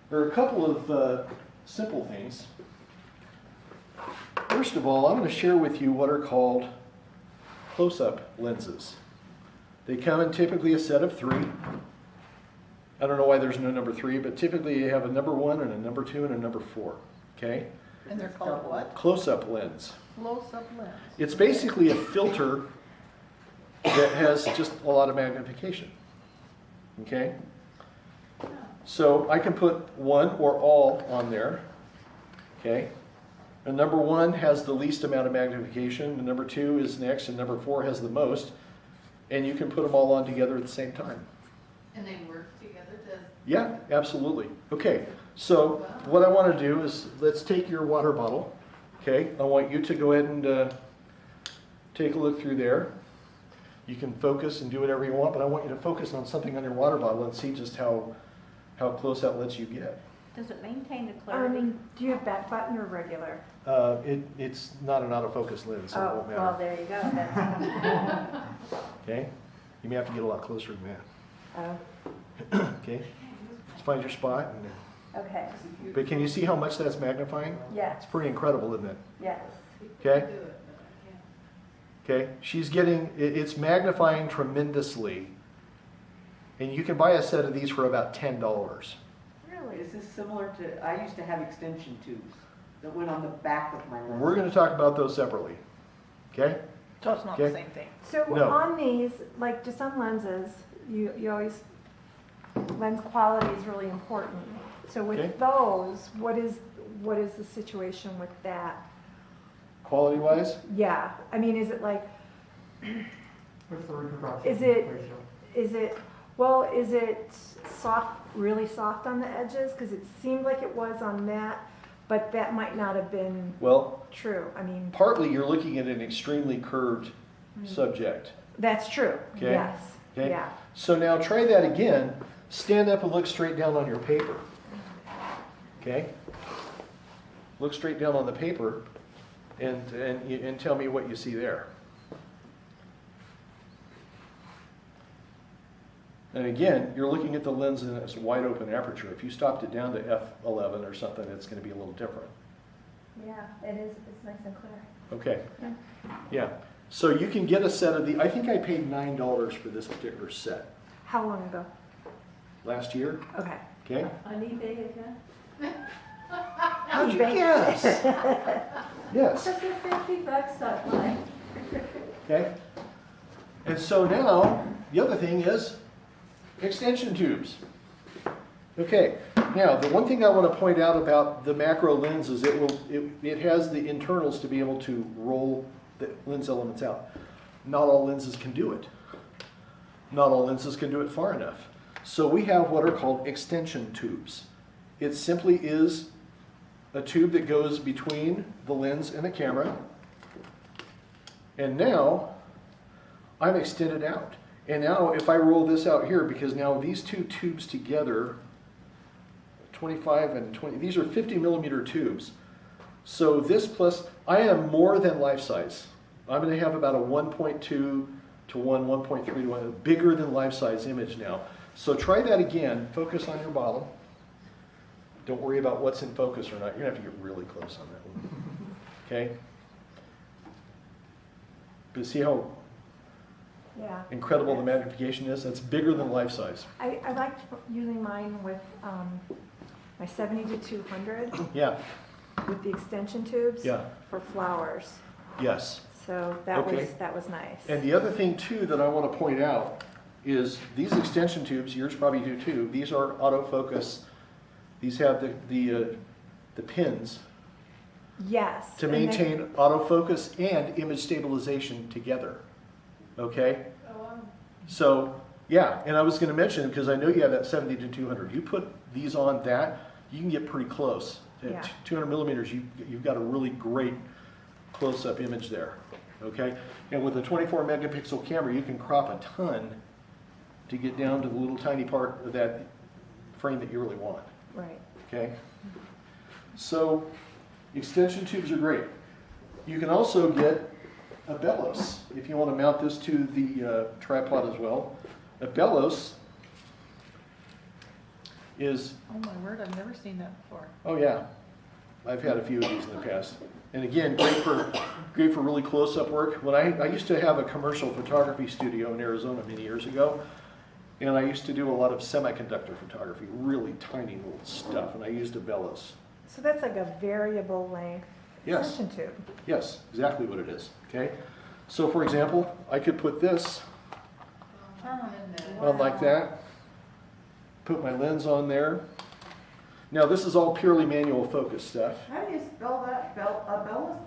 there are a couple of simple things. First of all, I'm going to share with you what are called close-up lenses. They come in typically a set of 3. I don't know why there's no number 3, but typically you have a number 1 and a number 2 and a number 4. Okay? And they're called what? Close-up lens. Close-up lens. It's basically a filter that has just a lot of magnification. Okay? So I can put 1 or all on there. Okay? And number 1 has the least amount of magnification, and number 2 is next, and number 4 has the most. And you can put them all on together at the same time. And they work together to, Yeah, absolutely. Okay, so what I want to do is, let's take your water bottle. Okay, I want you to go ahead and take a look through there. You can focus and do whatever you want, but I want you to focus on something on your water bottle and see just how close that lets you get. Does it maintain the clarity? Do you have back button or regular? It's not an autofocus lens, so it Oh, won't well, matter. there you go, that's, Okay, you may have to get a lot closer than oh, that. Okay, let's find your spot. And, okay, but can you see how much that's magnifying? yes, It's pretty incredible, isn't it? yes. Okay. do it, but I can't. Okay, she's getting, it's magnifying tremendously. And you can buy a set of these for about $10. Really? Is this similar to, I used to have extension tubes that went on the back of my lens. We're going to talk about those separately. Okay? So it's not Okay. the same thing. So No. on these, like just on lenses, you always, lens quality is really important. So with Okay. those, what is the situation with that? Quality wise? Yeah, I mean, is it like, What's the reproduction Is it- ratio? is it soft, really soft on the edges? Because it seemed like it was on that. but that might not have been Well, true. I mean, partly you're looking at an extremely curved subject. that's true. Okay. Yes. Okay. Yeah. So now try that again. Stand up and look straight down on your paper. Okay? Look straight down on the paper and tell me what you see there. And again, you're looking at the lens in its wide open aperture. If you stopped it down to f11 or something, it's going to be a little different. Yeah, it is, it's nice and clear. Okay. Yeah. So you can get a set of the, I think I paid $9 for this particular set How long ago? last year. Okay. Okay. On eBay again? How'd you guess? Yes. Just for $50 online. Okay. And so now, the other thing is extension tubes. Okay. Now, the one thing I want to point out about the macro lens is it has the internals to be able to roll the lens elements out. Not all lenses can do it. Not all lenses can do it far enough. So we have what are called extension tubes. It simply is a tube that goes between the lens and the camera. And now I'm extended out. And now if I roll this out here, because now these two tubes together, 25 and 20, these are 50 millimeter tubes. So this plus, I am more than life size. I'm going to have about a 1.2 to 1, 1.3 to 1, bigger than life size image now. So try that again. Focus on your bottle. Don't worry about what's in focus or not. You're going to have to get really close on that one. Okay? But see how Yeah. incredible the magnification is? That's bigger than life size. I liked using mine with my 70 to 200 Yeah. with the extension tubes Yeah. for flowers. Yes. So that Okay. was nice. And the other thing too that I want to point out is these extension tubes, yours probably do too, these are autofocus. These have the pins Yes. to and they- maintain autofocus and image stabilization together. Okay? So, yeah, and I was going to mention, because I know you have that 70 to 200, you put these on that, you can get pretty close. At Yeah. 200 millimeters, you've got a really great close-up image there. Okay? And with a 24 megapixel camera, you can crop a ton to get down to the little tiny part of that frame that you really want. Right. Okay? So, extension tubes are great. You can also get a bellows if you want to mount this to the tripod as well. A bellows is, Oh my word, I've never seen that before. oh yeah, I've had a few of these in the past. And again, great for really close-up work. When I used to have a commercial photography studio in Arizona many years ago, and I used to do a lot of semiconductor photography, really tiny little stuff, and I used a bellows. So that's like a variable length Yes. extension tube. Yes, exactly what it is, okay? So for example, I could put this on like that, put my lens on there. Now this is all purely manual focus stuff. How do you spell that? Bellows?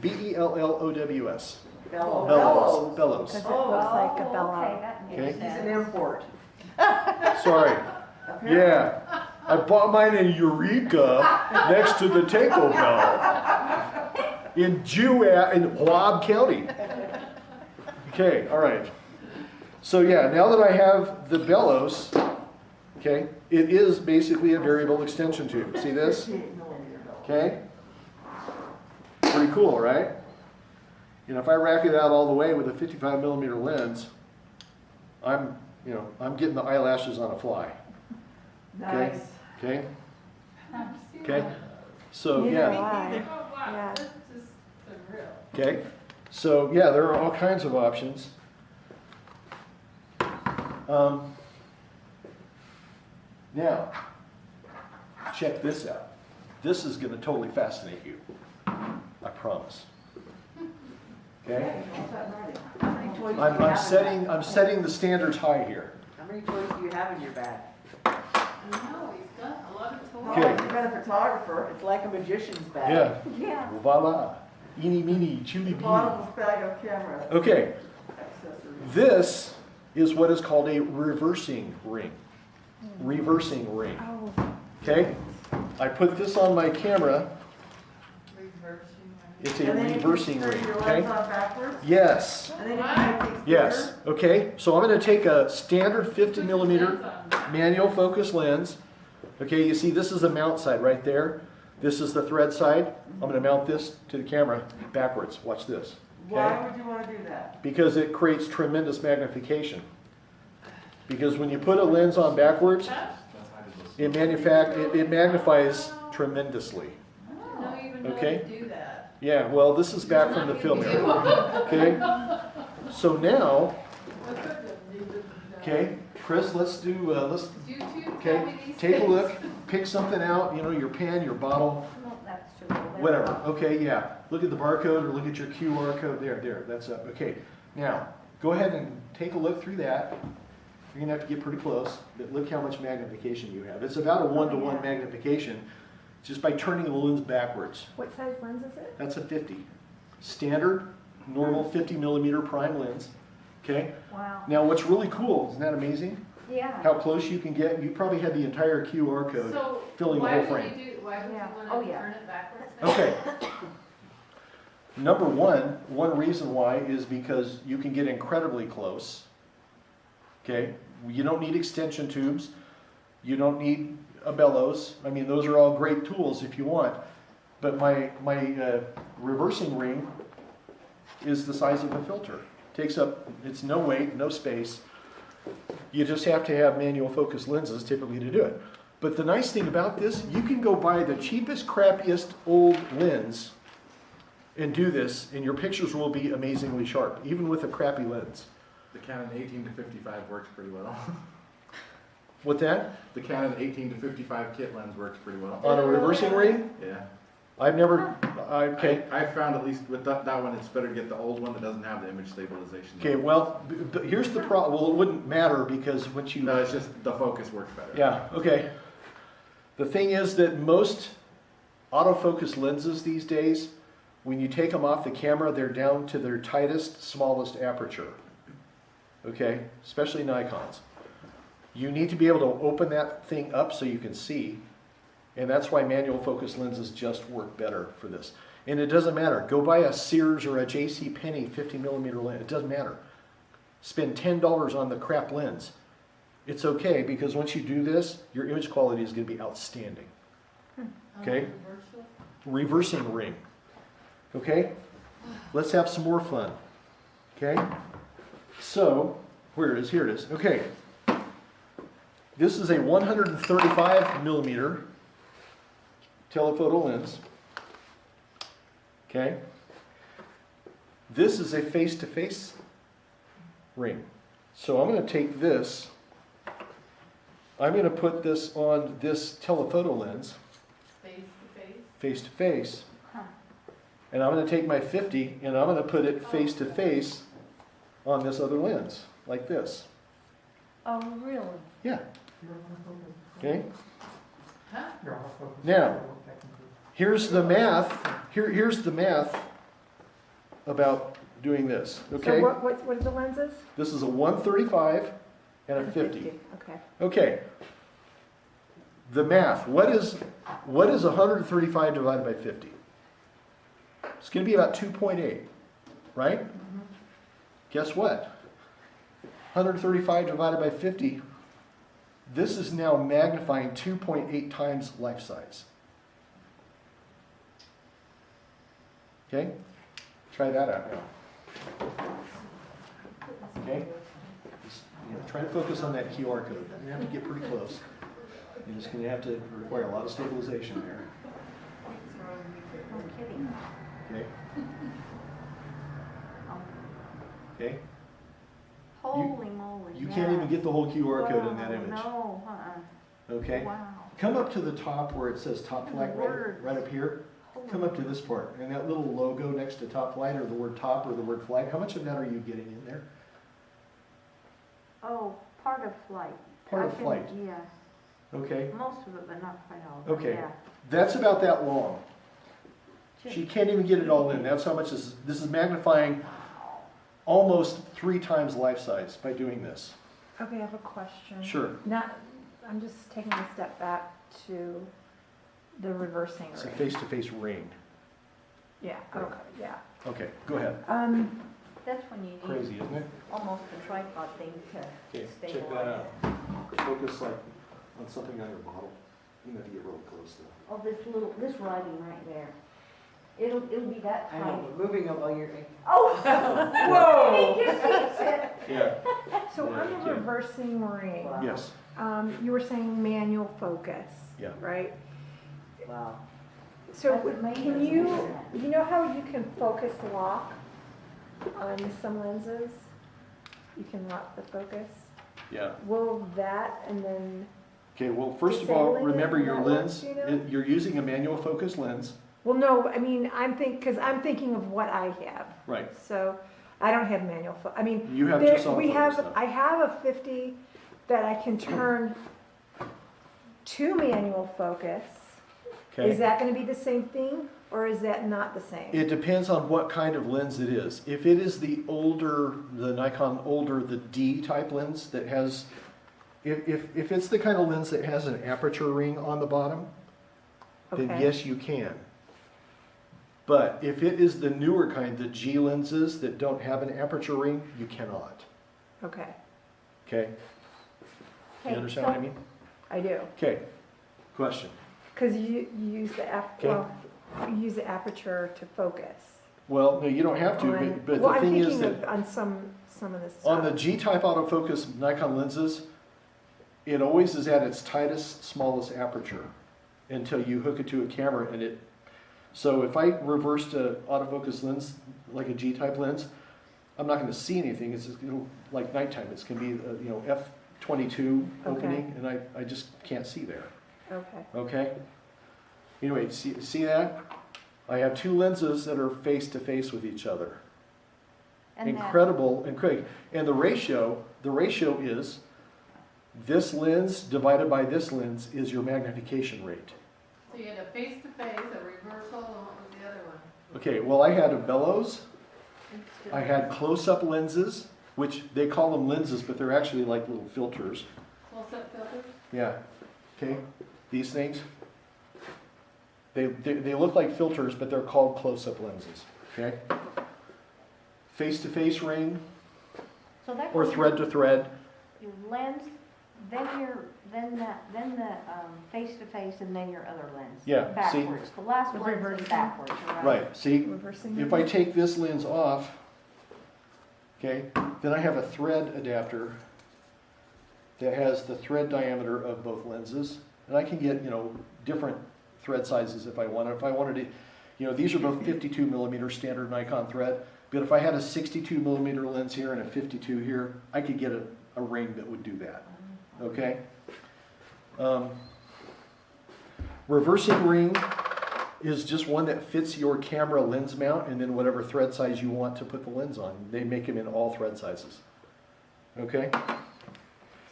B-E-L-L-O-W-S. Bellows. Bellows. Bellows. Because it looks like a Oh, bellow. okay, that Okay. makes He's an sense. import. Sorry. Yeah. I bought mine in Eureka next to the Taco Bell in Wab County. Okay, all right. So yeah, now that I have the bellows, okay, it is basically a variable extension tube. See this? 58 millimeter bellows. Okay? Pretty cool, right? And if I rack it out all the way with a 55 millimeter lens, I'm getting the eyelashes on a fly. Okay? Okay? Okay? So, Neither yeah. do I. Oh, wow, Yeah. this is surreal. Okay? So, yeah, there are all kinds of options. Now, check this out. This is going to totally fascinate you. I promise. Okay? How many toys do you have in I'm setting the standards high here. How many toys do you have in your bag? I know, he's got a lot of toys. Okay. You've been a photographer. It's like a magician's bag. Yeah. Yeah. Voila. Eeny, meeny, chili, beeny. Bottomless bag of camera Okay. accessories. This is what is called a reversing ring. Reversing ring. Oh, Okay? I put this on my camera. It's a And then you can reversing turn ring, your okay? lens on backwards, Yes, and then you can take things yes, okay? So I'm gonna take a standard 50 millimeter manual focus lens. Okay, you see this is the mount side right there. This is the thread side. I'm gonna mount this to the camera backwards. Watch this. Why would you want to do that? Because it creates tremendous magnification. Because when you put a lens on backwards, it magnifies tremendously. I don't even know how Okay. to do that. Yeah, well, this is back from the film era. Okay? So now, okay, Chris, let's do, let's, YouTube, okay, tell me these take a things. look, pick something out, you know, your pen, your bottle, No, that's too low. whatever. Okay, yeah. Look at the barcode or look at your QR code. There, that's up. Okay. Now, go ahead and take a look through that. You're gonna have to get pretty close, but look how much magnification you have. It's about a 1-to-1 yeah. magnification just by turning the lens backwards. What size lens is it? That's a 50. Standard, normal 50 millimeter prime lens. Okay? Wow, Now what's really cool, isn't that amazing? yeah. How close you can get. You probably had the entire QR code So, filling the why whole would frame. why would Yeah. you Oh, wanna yeah. turn it backwards? Okay. Number one reason why is because you can get incredibly close. Okay? You don't need extension tubes. You don't need a bellows. I mean, those are all great tools if you want. But my reversing ring is the size of a filter. Takes up, it's no weight, no space. You just have to have manual focus lenses typically to do it. But the nice thing about this, you can go buy the cheapest, crappiest old lens and do this, and your pictures will be amazingly sharp, even with a crappy lens. The Canon 18 to 55 works pretty well. What that? The Canon 18 to 55 kit lens works pretty well. On a reversing ring? Yeah. I've never, okay. I found at least with that one, it's better to get the old one that doesn't have the image stabilization. Okay, well, here's the problem. Well, it wouldn't matter because once you... No, it's just the focus works better. Yeah, okay. The thing is that most autofocus lenses these days, when you take them off the camera, they're down to their tightest, smallest aperture. Okay, especially Nikons. You need to be able to open that thing up so you can see, and that's why manual focus lenses just work better for this. And it doesn't matter. Go buy a Sears or a J.C. Penney 50 millimeter lens. It doesn't matter. Spend $10 on the crap lens. It's okay because once you do this, your image quality is going to be outstanding. Okay? Reversing ring. Okay? Let's have some more fun. Okay? So, where it is? Here it is. Okay. This is a 135 millimeter telephoto lens. Okay? This is a face-to-face ring. So I'm going to take this, I'm going to put this on this telephoto lens, Face to face. face-to-face, and I'm going to take my 50 and I'm going to put it face-to-face on this other lens, like this. Oh, really? Yeah. Okay? Huh? Now, here's the math. Here's the math about doing this. Okay? So what are the lenses? This is a 135 and a 50. Okay. Okay. The math. What is 135 divided by 50? It's going to be about 2.8, right? Guess what? 135 divided by 50. This is now magnifying 2.8 times life size. Okay? Try that out now. Okay? Just, try to focus on that QR code. You have to get pretty close. You're just going to have to require a lot of stabilization there. No kidding. Okay? Okay? Holy moly. You can't even get the whole QR code in that Wow, image. No, Okay? Wow. Come up to the top where it says Top Flight right up here. Come up to this part. And that little logo next to Top Flight or the word top or the word flight, how much of that are you getting in there? Oh, part of flight. Part of flight. Yeah, Okay? most of it, but not quite all of it. Okay. Yeah. That's about that long. She can't even get it all in. That's how much this is magnifying almost 3 times life size by doing this. Okay, I have a question. Sure. I'm just taking a step back to the reversing It's a ring. face-to-face ring. Yeah, okay, yeah. Okay, go ahead. That's when you need Crazy, isn't it? almost a tripod thing to Okay, stabilize check that out. it. Focus like on something on your bottle. You have to get really close to Oh, this writing right there. It'll be that I tiny. know, but moving it while you're, Oh! Whoa! He just eats it. Yeah. So on Yeah. the reversing ring, Yes. you were saying manual focus, Yeah. right? wow. So I would make can it you, easier. you know how you can focus lock on some lenses? You can lock the focus. Yeah. Will that and then, Okay, well, first of all, Disabling it, remember your that works, lens. you know? You're using a manual focus lens. well, no, I mean, because I'm thinking of what I have. Right. So I don't have manual I mean, You have there- just we have, autofocus now. I have a 50 that I can turn to manual focus. Is Okay? that gonna be the same thing, or is that not the same? It depends on what kind of lens it is. If it is the Nikon older, the D type lens that has, if it's the kind of lens that has an aperture ring on the bottom, then Okay. yes, you can. But if it is the newer kind, the G lenses that don't have an aperture ring, you cannot. Okay, Okay? You Hey, understand what I so- mean? I do. Okay. Question. Because you use the, Okay. well, you use the aperture to focus. Well, no, you don't have to, on- but well, the thing I'm is thinking that of on some of this on the stuff. G-type autofocus Nikon lenses, it always is at its tightest, smallest aperture until you hook it to a camera and it. So if I reversed a autofocus lens, like a G-type lens, I'm not going to see anything. It's just, like nighttime. It's going to be f/22 Okay. opening, and I just can't see there. Okay, Okay. Anyway, see that? I have two lenses that are face to face with each other. And that- Incredible, and the ratio is this lens divided by this lens is your magnification rate. So you had a face-to-face, a reversal, and what was the other one? Okay, well, I had a bellows, I had close-up lenses, which they call them lenses, but they're actually like little filters. Close-up filters? Yeah, okay, these things. They look like filters, but they're called close-up lenses, okay? Face-to-face ring, So that or goes thread-to-thread. your lens, then the face-to-face, and then your other lens. Yeah, see? Backwards. The last The one's reversing. backwards, right? Right, see, reversing. if I take this lens off, okay, then I have a thread adapter that has the thread diameter of both lenses, and I can get, different thread sizes if I want. If I wanted to, these are both 52 millimeter standard Nikon thread, but if I had a 62 millimeter lens here and a 52 here, I could get a ring that would do that, okay? Reversing ring is just one that fits your camera lens mount and then whatever thread size you want to put the lens on. They make them in all thread sizes. Okay?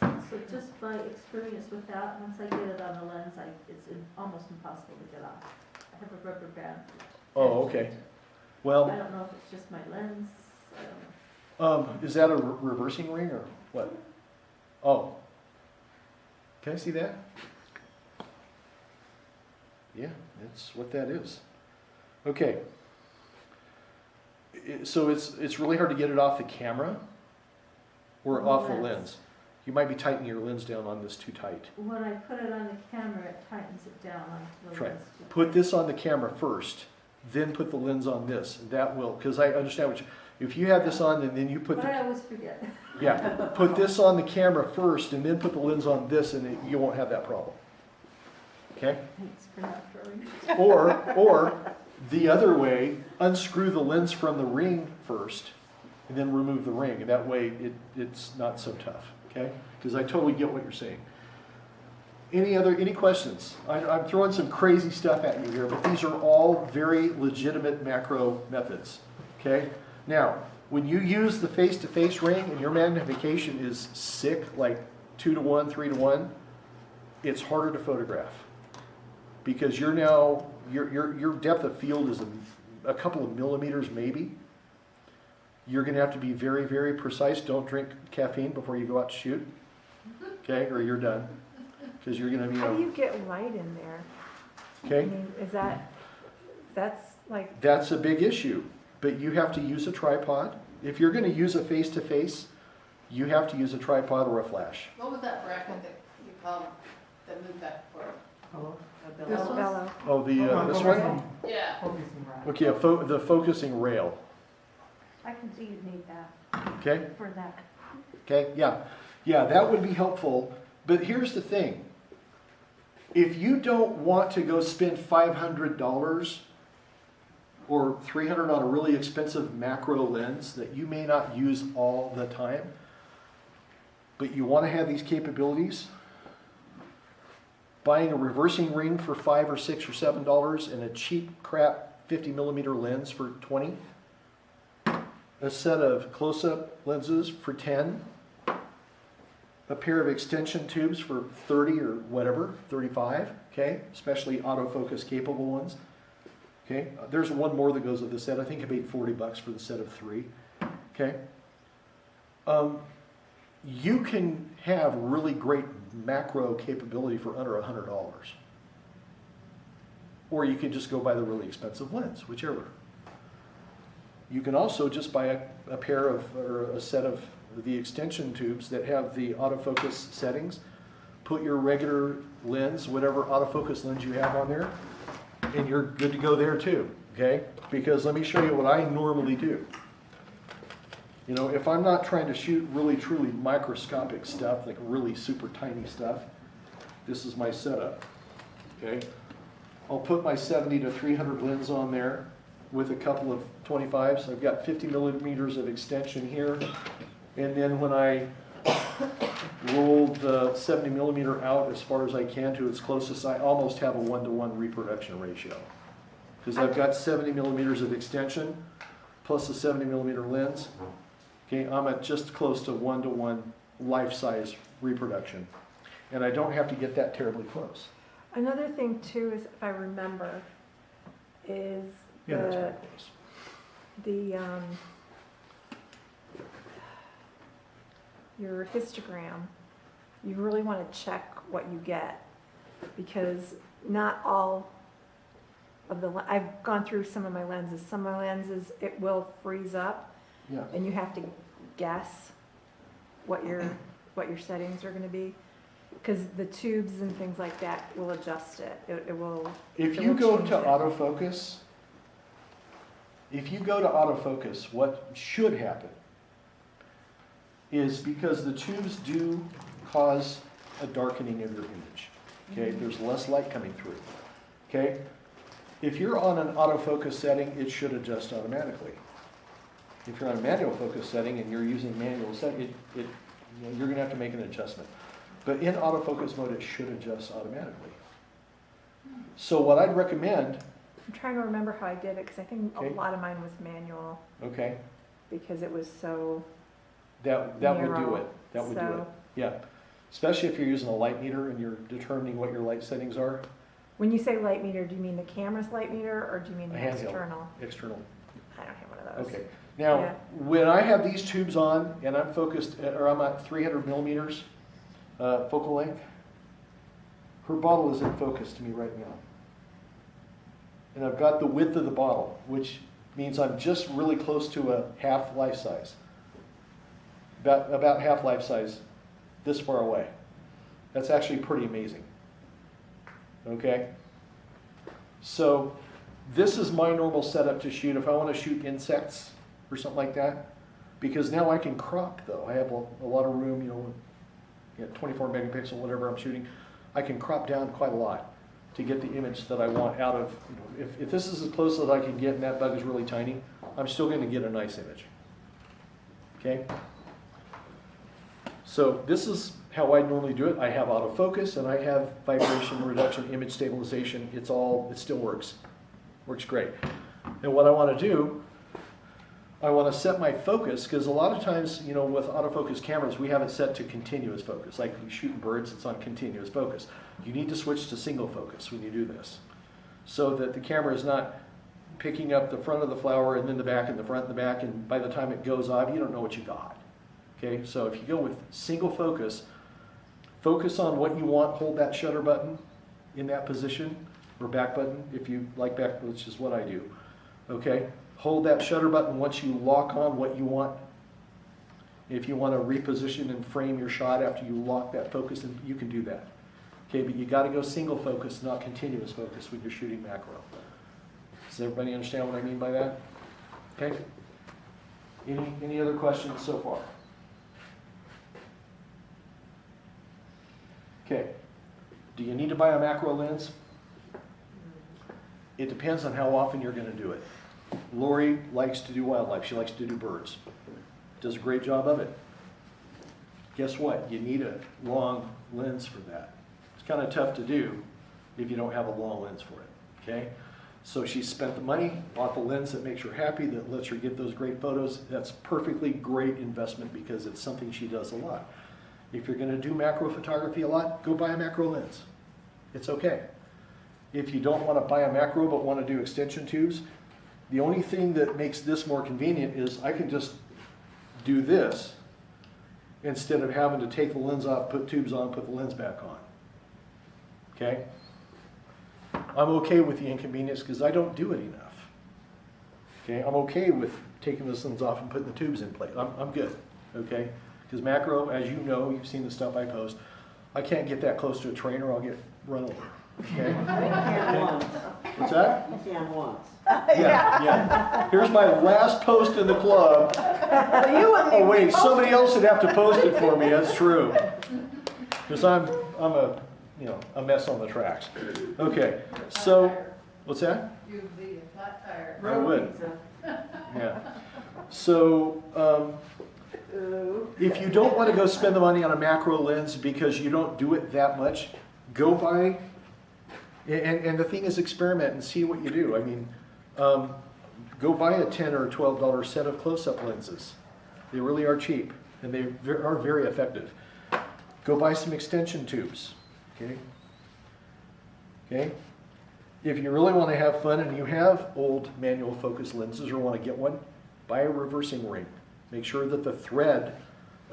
So just by experience with that, once I get it on the lens, it's almost impossible to get off. I have a rubber band. Oh, okay. I Well, don't know if it's just my lens, I don't know. is that a reversing ring or what? Oh. Can I see that? Yeah, that's what that is. Okay. So it's really hard to get it off the camera or On the off the lens. lens. You might be tightening your lens down on this too tight. When I put it on the camera, it tightens it down onto the That's right. lens. Put this on the camera first, then put the lens on this. That will, because I understand if you have this on and then you put But I the, always forget. yeah, put this on the camera first and then put the lens on this and you won't have that problem. Okay? Thanks for not throwing. Or the other way, unscrew the lens from the ring first and then remove the ring. And that way it's not so tough. Okay? Because I totally get what you're saying. Any questions? I'm throwing some crazy stuff at you here, but these are all very legitimate macro methods. Okay? Now, when you use the face-to-face ring and your magnification is sick, like 2 to 1, 3 to 1, it's harder to photograph. Because your depth of field is a couple of millimeters maybe. You're going to have to be very, very precise. Don't drink caffeine before you go out to shoot. Okay? Or you're done. Because you're going to be, How do you get light in there? I Okay? mean, that's like, That's a big issue, but you have to use a tripod. If you're gonna use a face-to-face, you have to use a tripod or a flash. What was that bracket that you called, that moved back and forth? Hello? this Bellows? bellow. Oh, this one? Yeah. Focusing rack. Okay, the focusing rail, I can see you need that okay? for that. Okay, yeah, that would be helpful, but here's the thing. If you don't want to go spend $500 or $300 on a really expensive macro lens that you may not use all the time, but you want to have these capabilities, buying a reversing ring for $5 or $6 or $7 and a cheap crap 50mm lens for $20, a set of close-up lenses for $10, a pair of extension tubes for $30 or whatever, $35, okay? Especially autofocus capable ones, okay? There's one more that goes with the set. I think I paid $40 for the set of 3, okay? You can have really great macro capability for under $100. Or you can just go buy the really expensive lens, whichever. You can also just buy a pair of, or a set of the extension tubes that have the autofocus settings. Put your regular lens, whatever autofocus lens you have on there, and you're good to go there too, okay? Because let me show you what I normally do. You know, if I'm not trying to shoot really truly microscopic stuff, like really super tiny stuff, this is my setup, okay? I'll put my 70 to 300 lens on there with a couple of 25s. I've got 50mm of extension here. And then when I roll the 70mm out as far as I can to its closest, I almost have a 1-to-1 reproduction ratio. Because I've got 70mm of extension plus a 70mm lens. Okay, I'm at just close to 1-to-1 life-size reproduction. And I don't have to get that terribly close. Another thing too is, if I remember, is Yeah, that's pretty close. your histogram. You really want to check what you get, because not all of the, I've gone through some of my lenses. Some of my lenses, it will freeze up, Yeah. and you have to guess what your settings are going to be, because the tubes and things like that will adjust it. It will. If it you will go change to it. autofocus, what should happen is, because the tubes do cause a darkening of your image, okay? There's less light coming through, okay? If you're on an autofocus setting, it should adjust automatically. If you're on a manual focus setting and you're using manual setting, you know, you're gonna have to make an adjustment. But in autofocus mode, it should adjust automatically. So what I'd recommend, I'm trying to remember how I did it, because I think Okay. a lot of mine was manual, okay, because it was so that would do narrow, it. That would do so- it. Yeah. Especially if you're using a light meter and you're determining what your light settings are, When you say light meter, do you mean the camera's light meter, or do you mean A the handheld. external? external. I don't have one of those. Okay. Now, Yeah. when I have these tubes on and I'm focused, or I'm at 300mm focal length, her bottle is in focus to me right now. And I've got the width of the bottle, which means I'm just really close to a half life size. About half life size, this far away. That's actually pretty amazing. Okay? So, this is my normal setup to shoot if I want to shoot insects or something like that. Because now I can crop though. I have a lot of room, you know, 24 megapixel, whatever I'm shooting. I can crop down quite a lot to get the image that I want out of, you know, if this is as close as I can get and that bug is really tiny, I'm still going to get a nice image. Okay? So this is how I normally do it. I have autofocus and I have vibration reduction, image stabilization. It still works. Works great. And what I want to do, I want to set my focus, because a lot of times, you know, with autofocus cameras, we have it set to continuous focus. Like you shooting birds, it's on continuous focus. You need to switch to single focus when you do this, so that the camera is not picking up the front of the flower and then the back and the front and the back, and by the time it goes off, you don't know what you got. Okay, so if you go with single focus, focus on what you want, hold that shutter button in that position, or back button, if you like back, which is what I do. Okay, hold that shutter button once you lock on what you want. If you want to reposition and frame your shot after you lock that focus, and you can do that. Okay, but you got to go single focus, not continuous focus when you're shooting macro. Does everybody understand what I mean by that? Okay. Any other questions so far? Okay. Do you need to buy a macro lens? It depends on how often you're going to do it. Lori likes to do wildlife. She likes to do birds. Does a great job of it. Guess what? You need a long lens for that. It's kind of tough to do if you don't have a long lens for it. Okay? So she spent the money, bought the lens that makes her happy, that lets her get those great photos. That's perfectly great investment because it's something she does a lot. If you're going to do macro photography a lot, go buy a macro lens. It's okay. If you don't want to buy a macro but want to do extension tubes, the only thing that makes this more convenient is I can just do this instead of having to take the lens off, put tubes on, put the lens back on. Okay? I'm okay with the inconvenience because I don't do it enough. Okay? I'm okay with taking this lens off and putting the tubes in place. I'm good. Okay? Because macro, as you know, you've seen the stuff I post, I can't get that close to a train or I'll get run over. Okay? Can once. What's that? Can once. Yeah. Here's my last post in the club. Oh wait, somebody else would have to post it for me. That's true. Because I'm a mess on the tracks. Okay. So, what's that? You'd be a flat tire. I would. Yeah. So, if you don't want to go spend the money on a macro lens because you don't do it that much, go buy. And the thing is, experiment and see what you do. I mean, go buy a $10 or $12 set of close-up lenses. They really are cheap, and they are very effective. Go buy some extension tubes, okay? Okay? If you really want to have fun and you have old manual focus lenses or want to get one, buy a reversing ring. Make sure that the thread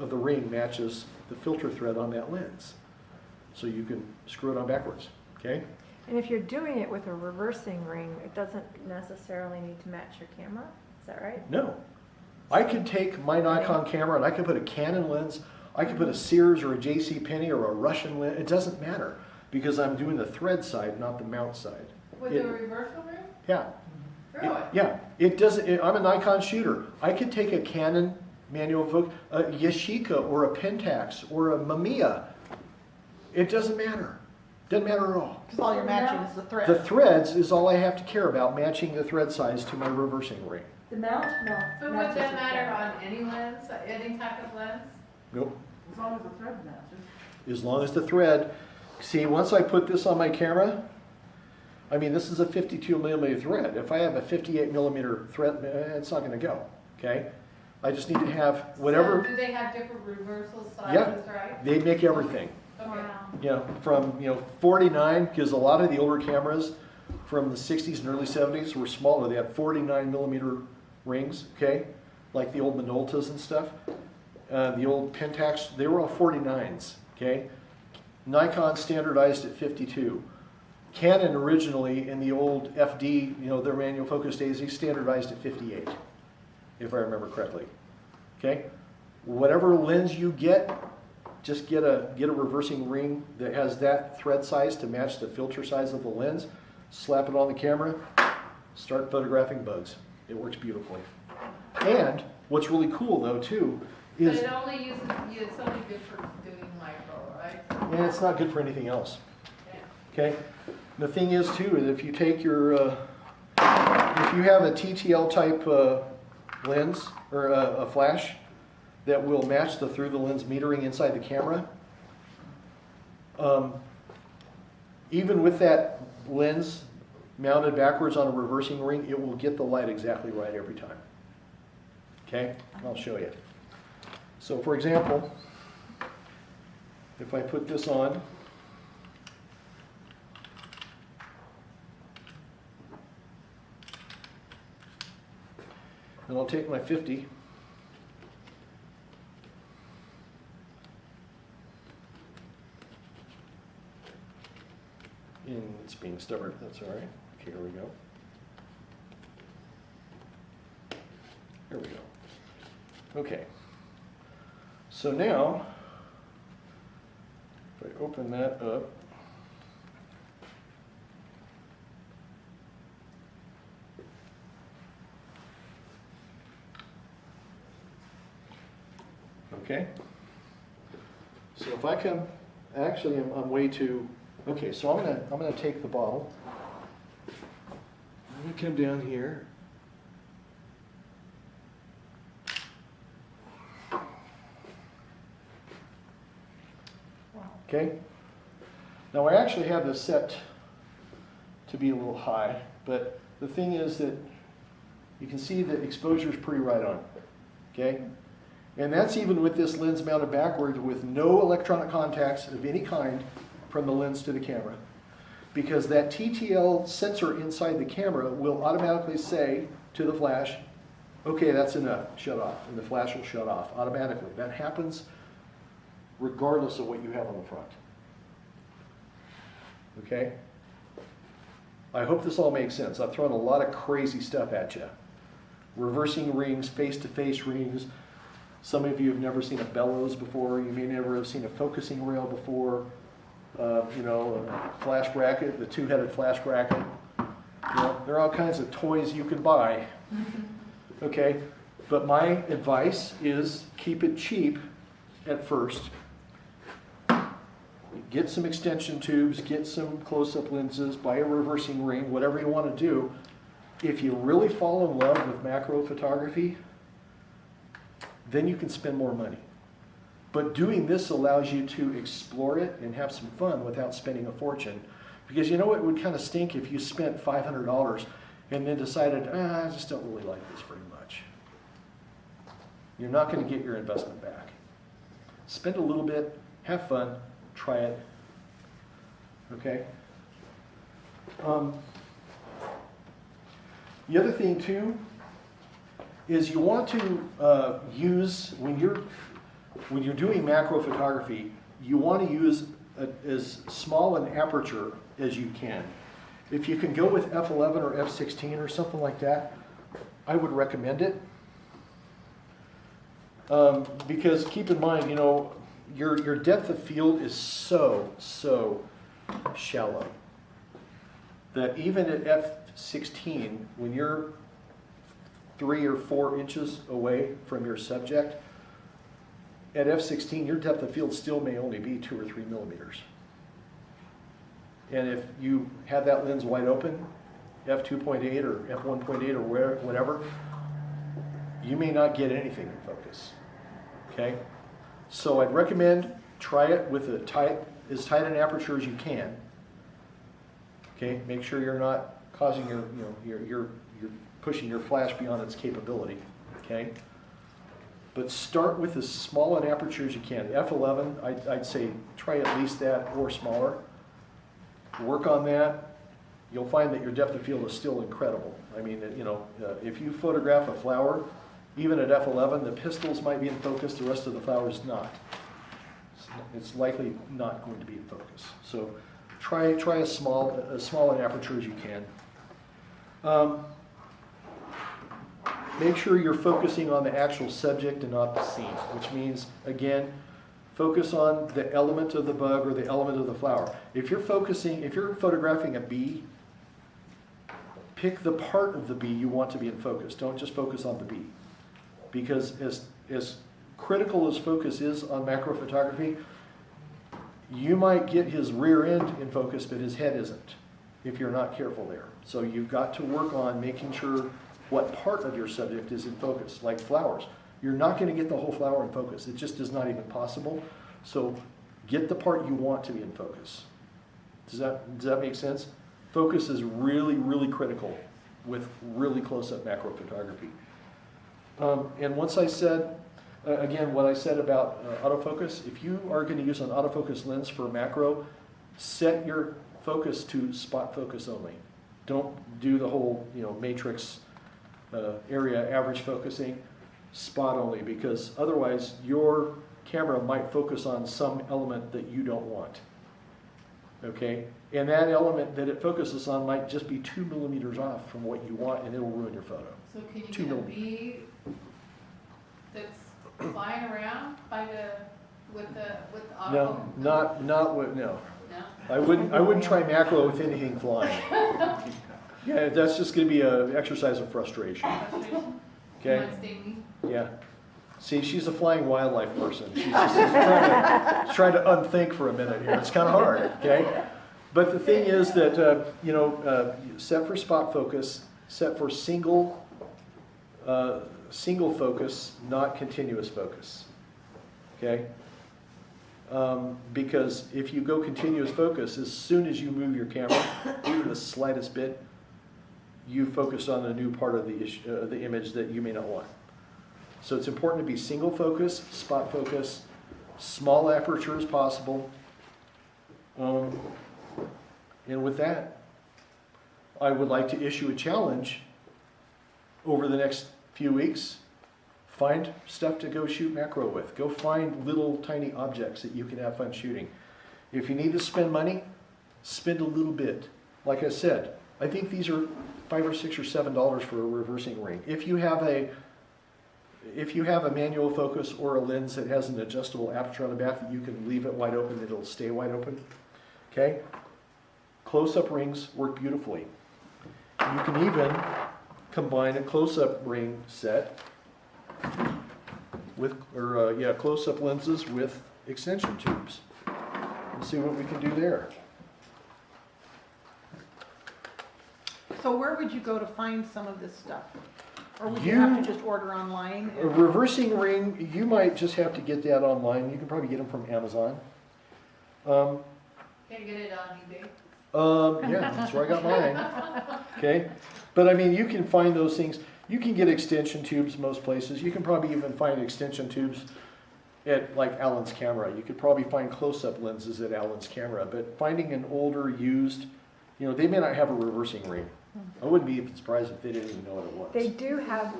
of the ring matches the filter thread on that lens, so you can screw it on backwards, okay? And if you're doing it with a reversing ring, it doesn't necessarily need to match your camera, is that right? No. I could take my Nikon camera and I could put a Canon lens, I could put a Sears or a JC Penney or a Russian lens, it doesn't matter because I'm doing the thread side, not the mount side. With the reversal ring? Yeah. Really? Yeah. It doesn't, I'm a Nikon shooter. I could take a Canon manual focus, a Yashica or a Pentax or a Mamiya. It doesn't matter. Doesn't matter at all. Because all you're matching is the thread. The threads is all I have to care about, matching the thread size to my reversing ring. The mount? No. But would that matter on any lens, any type of lens? Nope. As long as the thread matches. As long as the thread, see, once I put this on my camera, I mean, this is a 52mm thread. If I have a 58mm thread, it's not going to go, okay? I just need to have whatever. So do they have different reversal Yeah, sizes, right? they make everything. Okay. You know, from 49, because a lot of the older cameras from the 60s and early 70s were smaller. They had 49mm rings, okay? Like the old Minoltas and stuff. The old Pentax, they were all 49s, okay? Nikon standardized at 52. Canon originally in the old FD, their manual focus days, they standardized at 58, if I remember correctly. Okay? Whatever lens you get, just get a reversing ring that has that thread size to match the filter size of the lens, slap it on the camera, start photographing bugs. It works beautifully. And what's really cool though too But is it only uses, it's only good for doing micro, right? yeah, it's not good for anything else. Okay? The thing is too, is if you take your, if you have a TTL type lens or a flash that will match the through the lens metering inside the camera, even with that lens mounted backwards on a reversing ring, it will get the light exactly right every time. Okay? I'll show you. So for example, if I put this on, and I'll take my 50, and it's Just being stubborn, that's all right. Okay, here we go. Here we go. Okay. So now, if I open that up, okay. So if I come, actually I'm way too, okay, so I'm gonna take the bottle. I'm gonna come down here. Okay. Now I actually have this set to be a little high, but the thing is that you can see the exposure is pretty right on. Okay. And that's even with this lens mounted backwards with no electronic contacts of any kind from the lens to the camera. Because that TTL sensor inside the camera will automatically say to the flash, okay, that's enough, shut off. And the flash will shut off automatically. That happens regardless of what you have on the front. Okay? I hope this all makes sense. I've thrown a lot of crazy stuff at you. Reversing rings, face-to-face rings. Some of you have never seen a bellows before. You may never have seen a focusing rail before. You know, a flash bracket, the two-headed flash bracket. You know, there are all kinds of toys you can buy. Okay? But my advice is keep it cheap at first. Get some extension tubes, get some close-up lenses, buy a reversing ring, whatever you want to do. If you really fall in love with macro photography, then you can spend more money. But doing this allows you to explore it and have some fun without spending a fortune. Because you know it would kind of stink if you spent $500 and then decided, I just don't really like this very much. You're not going to get your investment back. Spend a little bit, have fun, try it. Okay? The other thing too is you want to use, when you're doing macro photography, you want to use as small an aperture as you can. If you can go with f11 or f16 or something like that, I would recommend it. Because keep in mind, you know, your depth of field is so shallow that even at f16, when you're 3 or 4 inches away from your subject, at f16 your depth of field still may only be 2 or 3 millimeters. And if you have that lens wide open, f2.8 or f1.8 or whatever, you may not get anything in focus. Okay? So I'd recommend try it with as tight an aperture as you can. Okay? Make sure you're not causing you're pushing your flash beyond its capability. Okay? But start with as small an aperture as you can. F11, I'd say try at least that or smaller. Work on that. You'll find that your depth of field is still incredible. I mean, you know, if you photograph a flower, even at f11, the pistils might be in focus, the rest of the flower is not. It's likely not going to be in focus. So try as small an aperture as you can. Make sure you're focusing on the actual subject and not the scene, which means, again, focus on the element of the bug or the element of the flower. If you're photographing a bee, pick the part of the bee you want to be in focus. Don't just focus on the bee. Because as critical as focus is on macro photography, you might get his rear end in focus, but his head isn't, if you're not careful there. So you've got to work on making sure what part of your subject is in focus, like flowers. You're not going to get the whole flower in focus. It just is not even possible. So get the part you want to be in focus. Does that make sense? Focus is really, really critical with really close-up macro photography. And once I said, again, what I said about autofocus, if you are going to use an autofocus lens for macro, set your focus to spot focus only. Don't do the whole, matrix area average focusing, spot only, because otherwise your camera might focus on some element that you don't want. Okay? And that element that it focuses on might just be 2 millimeters off from what you want, and it'll ruin your photo. So can you 2 get a millimeters. bee that's flying around by with the No, auto? not what, no. No? I wouldn't try macro with anything flying. Yeah, that's just gonna be an exercise of frustration, Frustration? okay? Might sting me. Yeah. See, she's a flying wildlife person. She's just trying to unthink for a minute here. It's kind of hard, okay? But the thing is that, set for spot focus, set for single focus, not continuous focus, okay? Because if you go continuous focus, as soon as you move your camera, even the slightest bit, you focus on a new part of the image that you may not want. So it's important to be single focus, spot focus, small aperture as possible. And with that, I would like to issue a challenge over the next few weeks. Find stuff to go shoot macro with. Go find little tiny objects that you can have fun shooting. If you need to spend money, spend a little bit. Like I said, I think these are $5 or $6 or $7 for a reversing ring. If you have a manual focus or a lens that has an adjustable aperture on the back that you can leave it wide open, it'll stay wide open. Okay? Close-up rings work beautifully. You can even combine a close-up ring set with, close-up lenses with extension tubes. And see what we can do there. So where would you go to find some of this stuff? Or would you You- have to just order online? A reversing ring, you might just have to get that online. You can probably get them from Amazon. Can't get it on eBay. Yeah, that's where I got mine. Okay, but I mean, you can find those things. You can get extension tubes most places. You can probably even find extension tubes at like Allen's Camera. You could probably find close-up lenses at Allen's Camera. But finding an older, used, they may not have a reversing ring. I wouldn't be surprised if they didn't even know what it was. They do have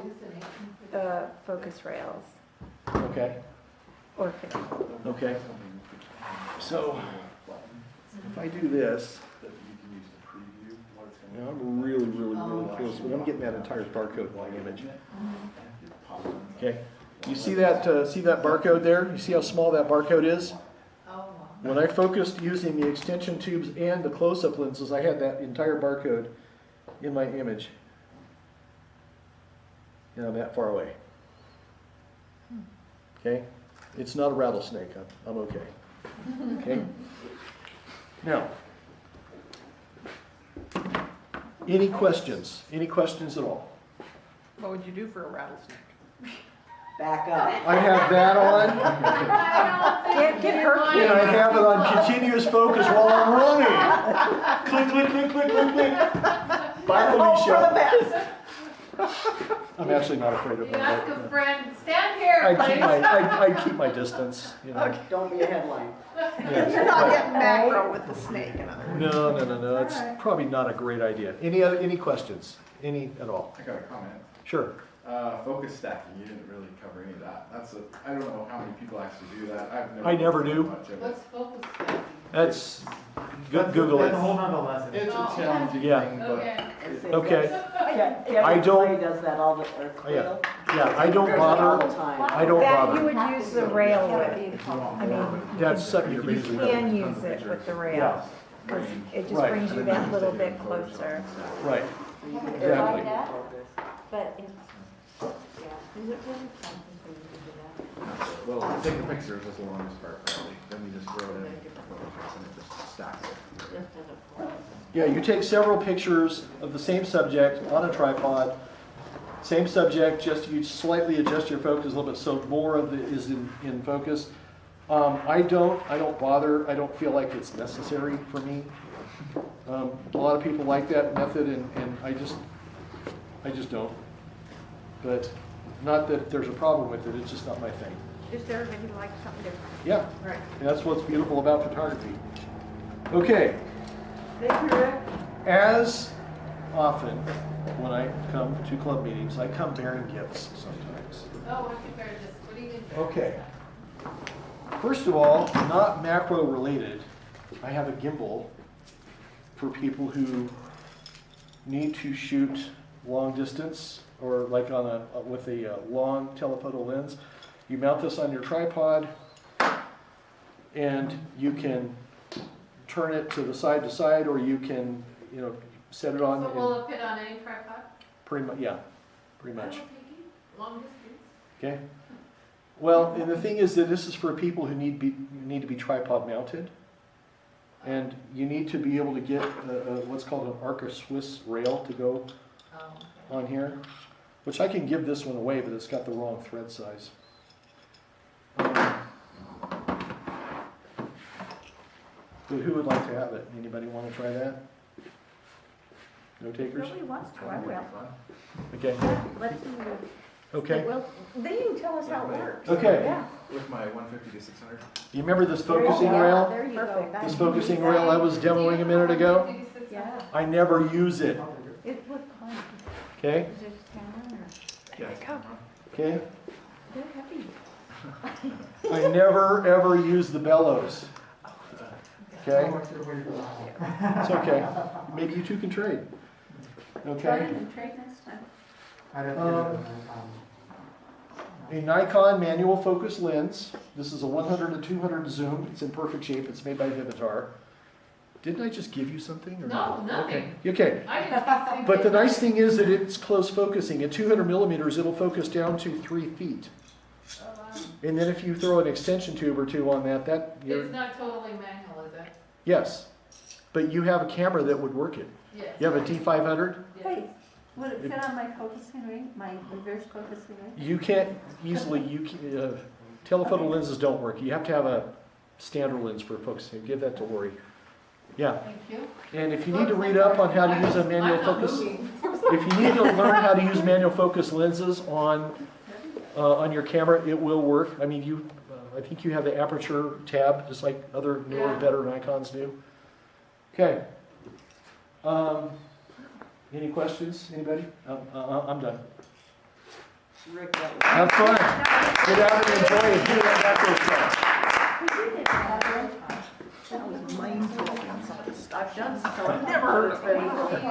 the focus rails. Okay. Or Okay. So if I do this, I'm really close, but I'm getting that entire barcode in my image. Okay. You see that barcode there? You see how small that barcode is? Oh, wow. When I focused using the extension tubes and the close-up lenses, I had that entire barcode in my image. And I'm that far away. Okay? It's not a rattlesnake. I'm okay. Okay? Now, any questions? Any questions at all? What would you do for a rattlesnake? Back up. I have that on, Get her and I have it on continuous focus while I'm running. Click, click, click, click, click, click. Bye, Hope for the Felicia. best. I'm actually not afraid of You them. ask but, a friend, stand here, I keep my distance. Okay. Don't be a headline. Yes, You're not right. getting macro with the snake and other. No. It's probably not a great idea. Any questions? Any at all? I got a comment. Sure. Focus stacking, you didn't really cover any of that. I don't know how many people actually do that. I never do. Much of it. What's focus stacking? That's Google That's a it. whole nother lesson. It's Oh. a challenging Yeah. thing, but Okay. Okay. Kevin I don't- Clay does that all the, or Yeah. Cleo. Yeah, I don't Does it all bother. the time. I don't That bother. you would use the rail with. I mean, That's something you can use. you can use it with the rail. Because it just Right. brings you that little bit closer. Right. You haven't Exactly. tried that, but it's, yeah, we would do something for you to do that. well, taking pictures is the longest part probably. Then we just throw it in and it just stacks it. Just as a, Yeah, you take several pictures of the same subject on a tripod. Same subject, just you slightly adjust your focus a little bit so more of it is in focus. I don't bother. I don't feel like it's necessary for me. A lot of people like that method, and I just don't. But not that there's a problem with it. It's just not my thing. just everybody likes something different. Yeah, Right. and that's what's beautiful about photography. Okay, Thank you, Rick. as often when I come to club meetings, I come bearing gifts sometimes. Oh, what you better just, what do you mean? Okay. First of all, not macro related, I have a gimbal for people who need to shoot long distance or like on with a long telephoto lens. You mount this on your tripod and you can turn it to side, or you can, set it on. So will it fit on any tripod? Pretty much, yeah, pretty much. Long distance? Okay. Well, and the thing is that this is for people who need to be tripod mounted, and you need to be able to get what's called an Arca Swiss rail to go Oh, okay. on here, which I can give this one away, but it's got the wrong thread size. But who would like to have it? Anybody want to try that? No takers? Really wants to, I will. Okay. Let's see. Okay. Well, then you can tell us how it works. Okay. Yeah. With my 150 to 600. You remember this There you focusing go. rail? There you go. Perfect. That's This focusing rail I was demoing a minute ago? Yeah. I never use it. It was fun. Okay? Is it Cameron or? Yes. Okay? They're heavy. I never ever use the bellows. Okay? It's okay. Maybe you two can trade. Okay? and trade next time. I'd have to get it, A Nikon manual focus lens. This is a 100 to 200 zoom. It's in perfect shape. It's made by Vivitar. Didn't I just give you something? Or No, nothing. Okay. Okay. I didn't. But the nice thing is that it's close focusing. At 200 millimeters, it'll focus down to 3 feet. Oh, wow. And then if you throw an extension tube or two on that you're, It's not totally manual, is it? yes. But you have a camera that would work it. Yes. You have a D500. Yes. Hey, would it fit on my focusing ring, my reverse focusing ring? You can't easily, telephoto lenses don't work. You have to have a standard lens for focusing. Give that to Lori. Yeah. Thank you. And if you need to read up on how to use a manual I'm not focus, moving. if you need to learn how to use manual focus lenses on your camera, it will work. I mean, I think you have the aperture tab, just like other newer, Yeah. better Nikons do. Okay. Any questions? Anybody? I'm done. Rick, that was. Have fun. Get out and enjoy it. Do that That was mind blowing on some of the stuff. I've done so, I've never heard of anything.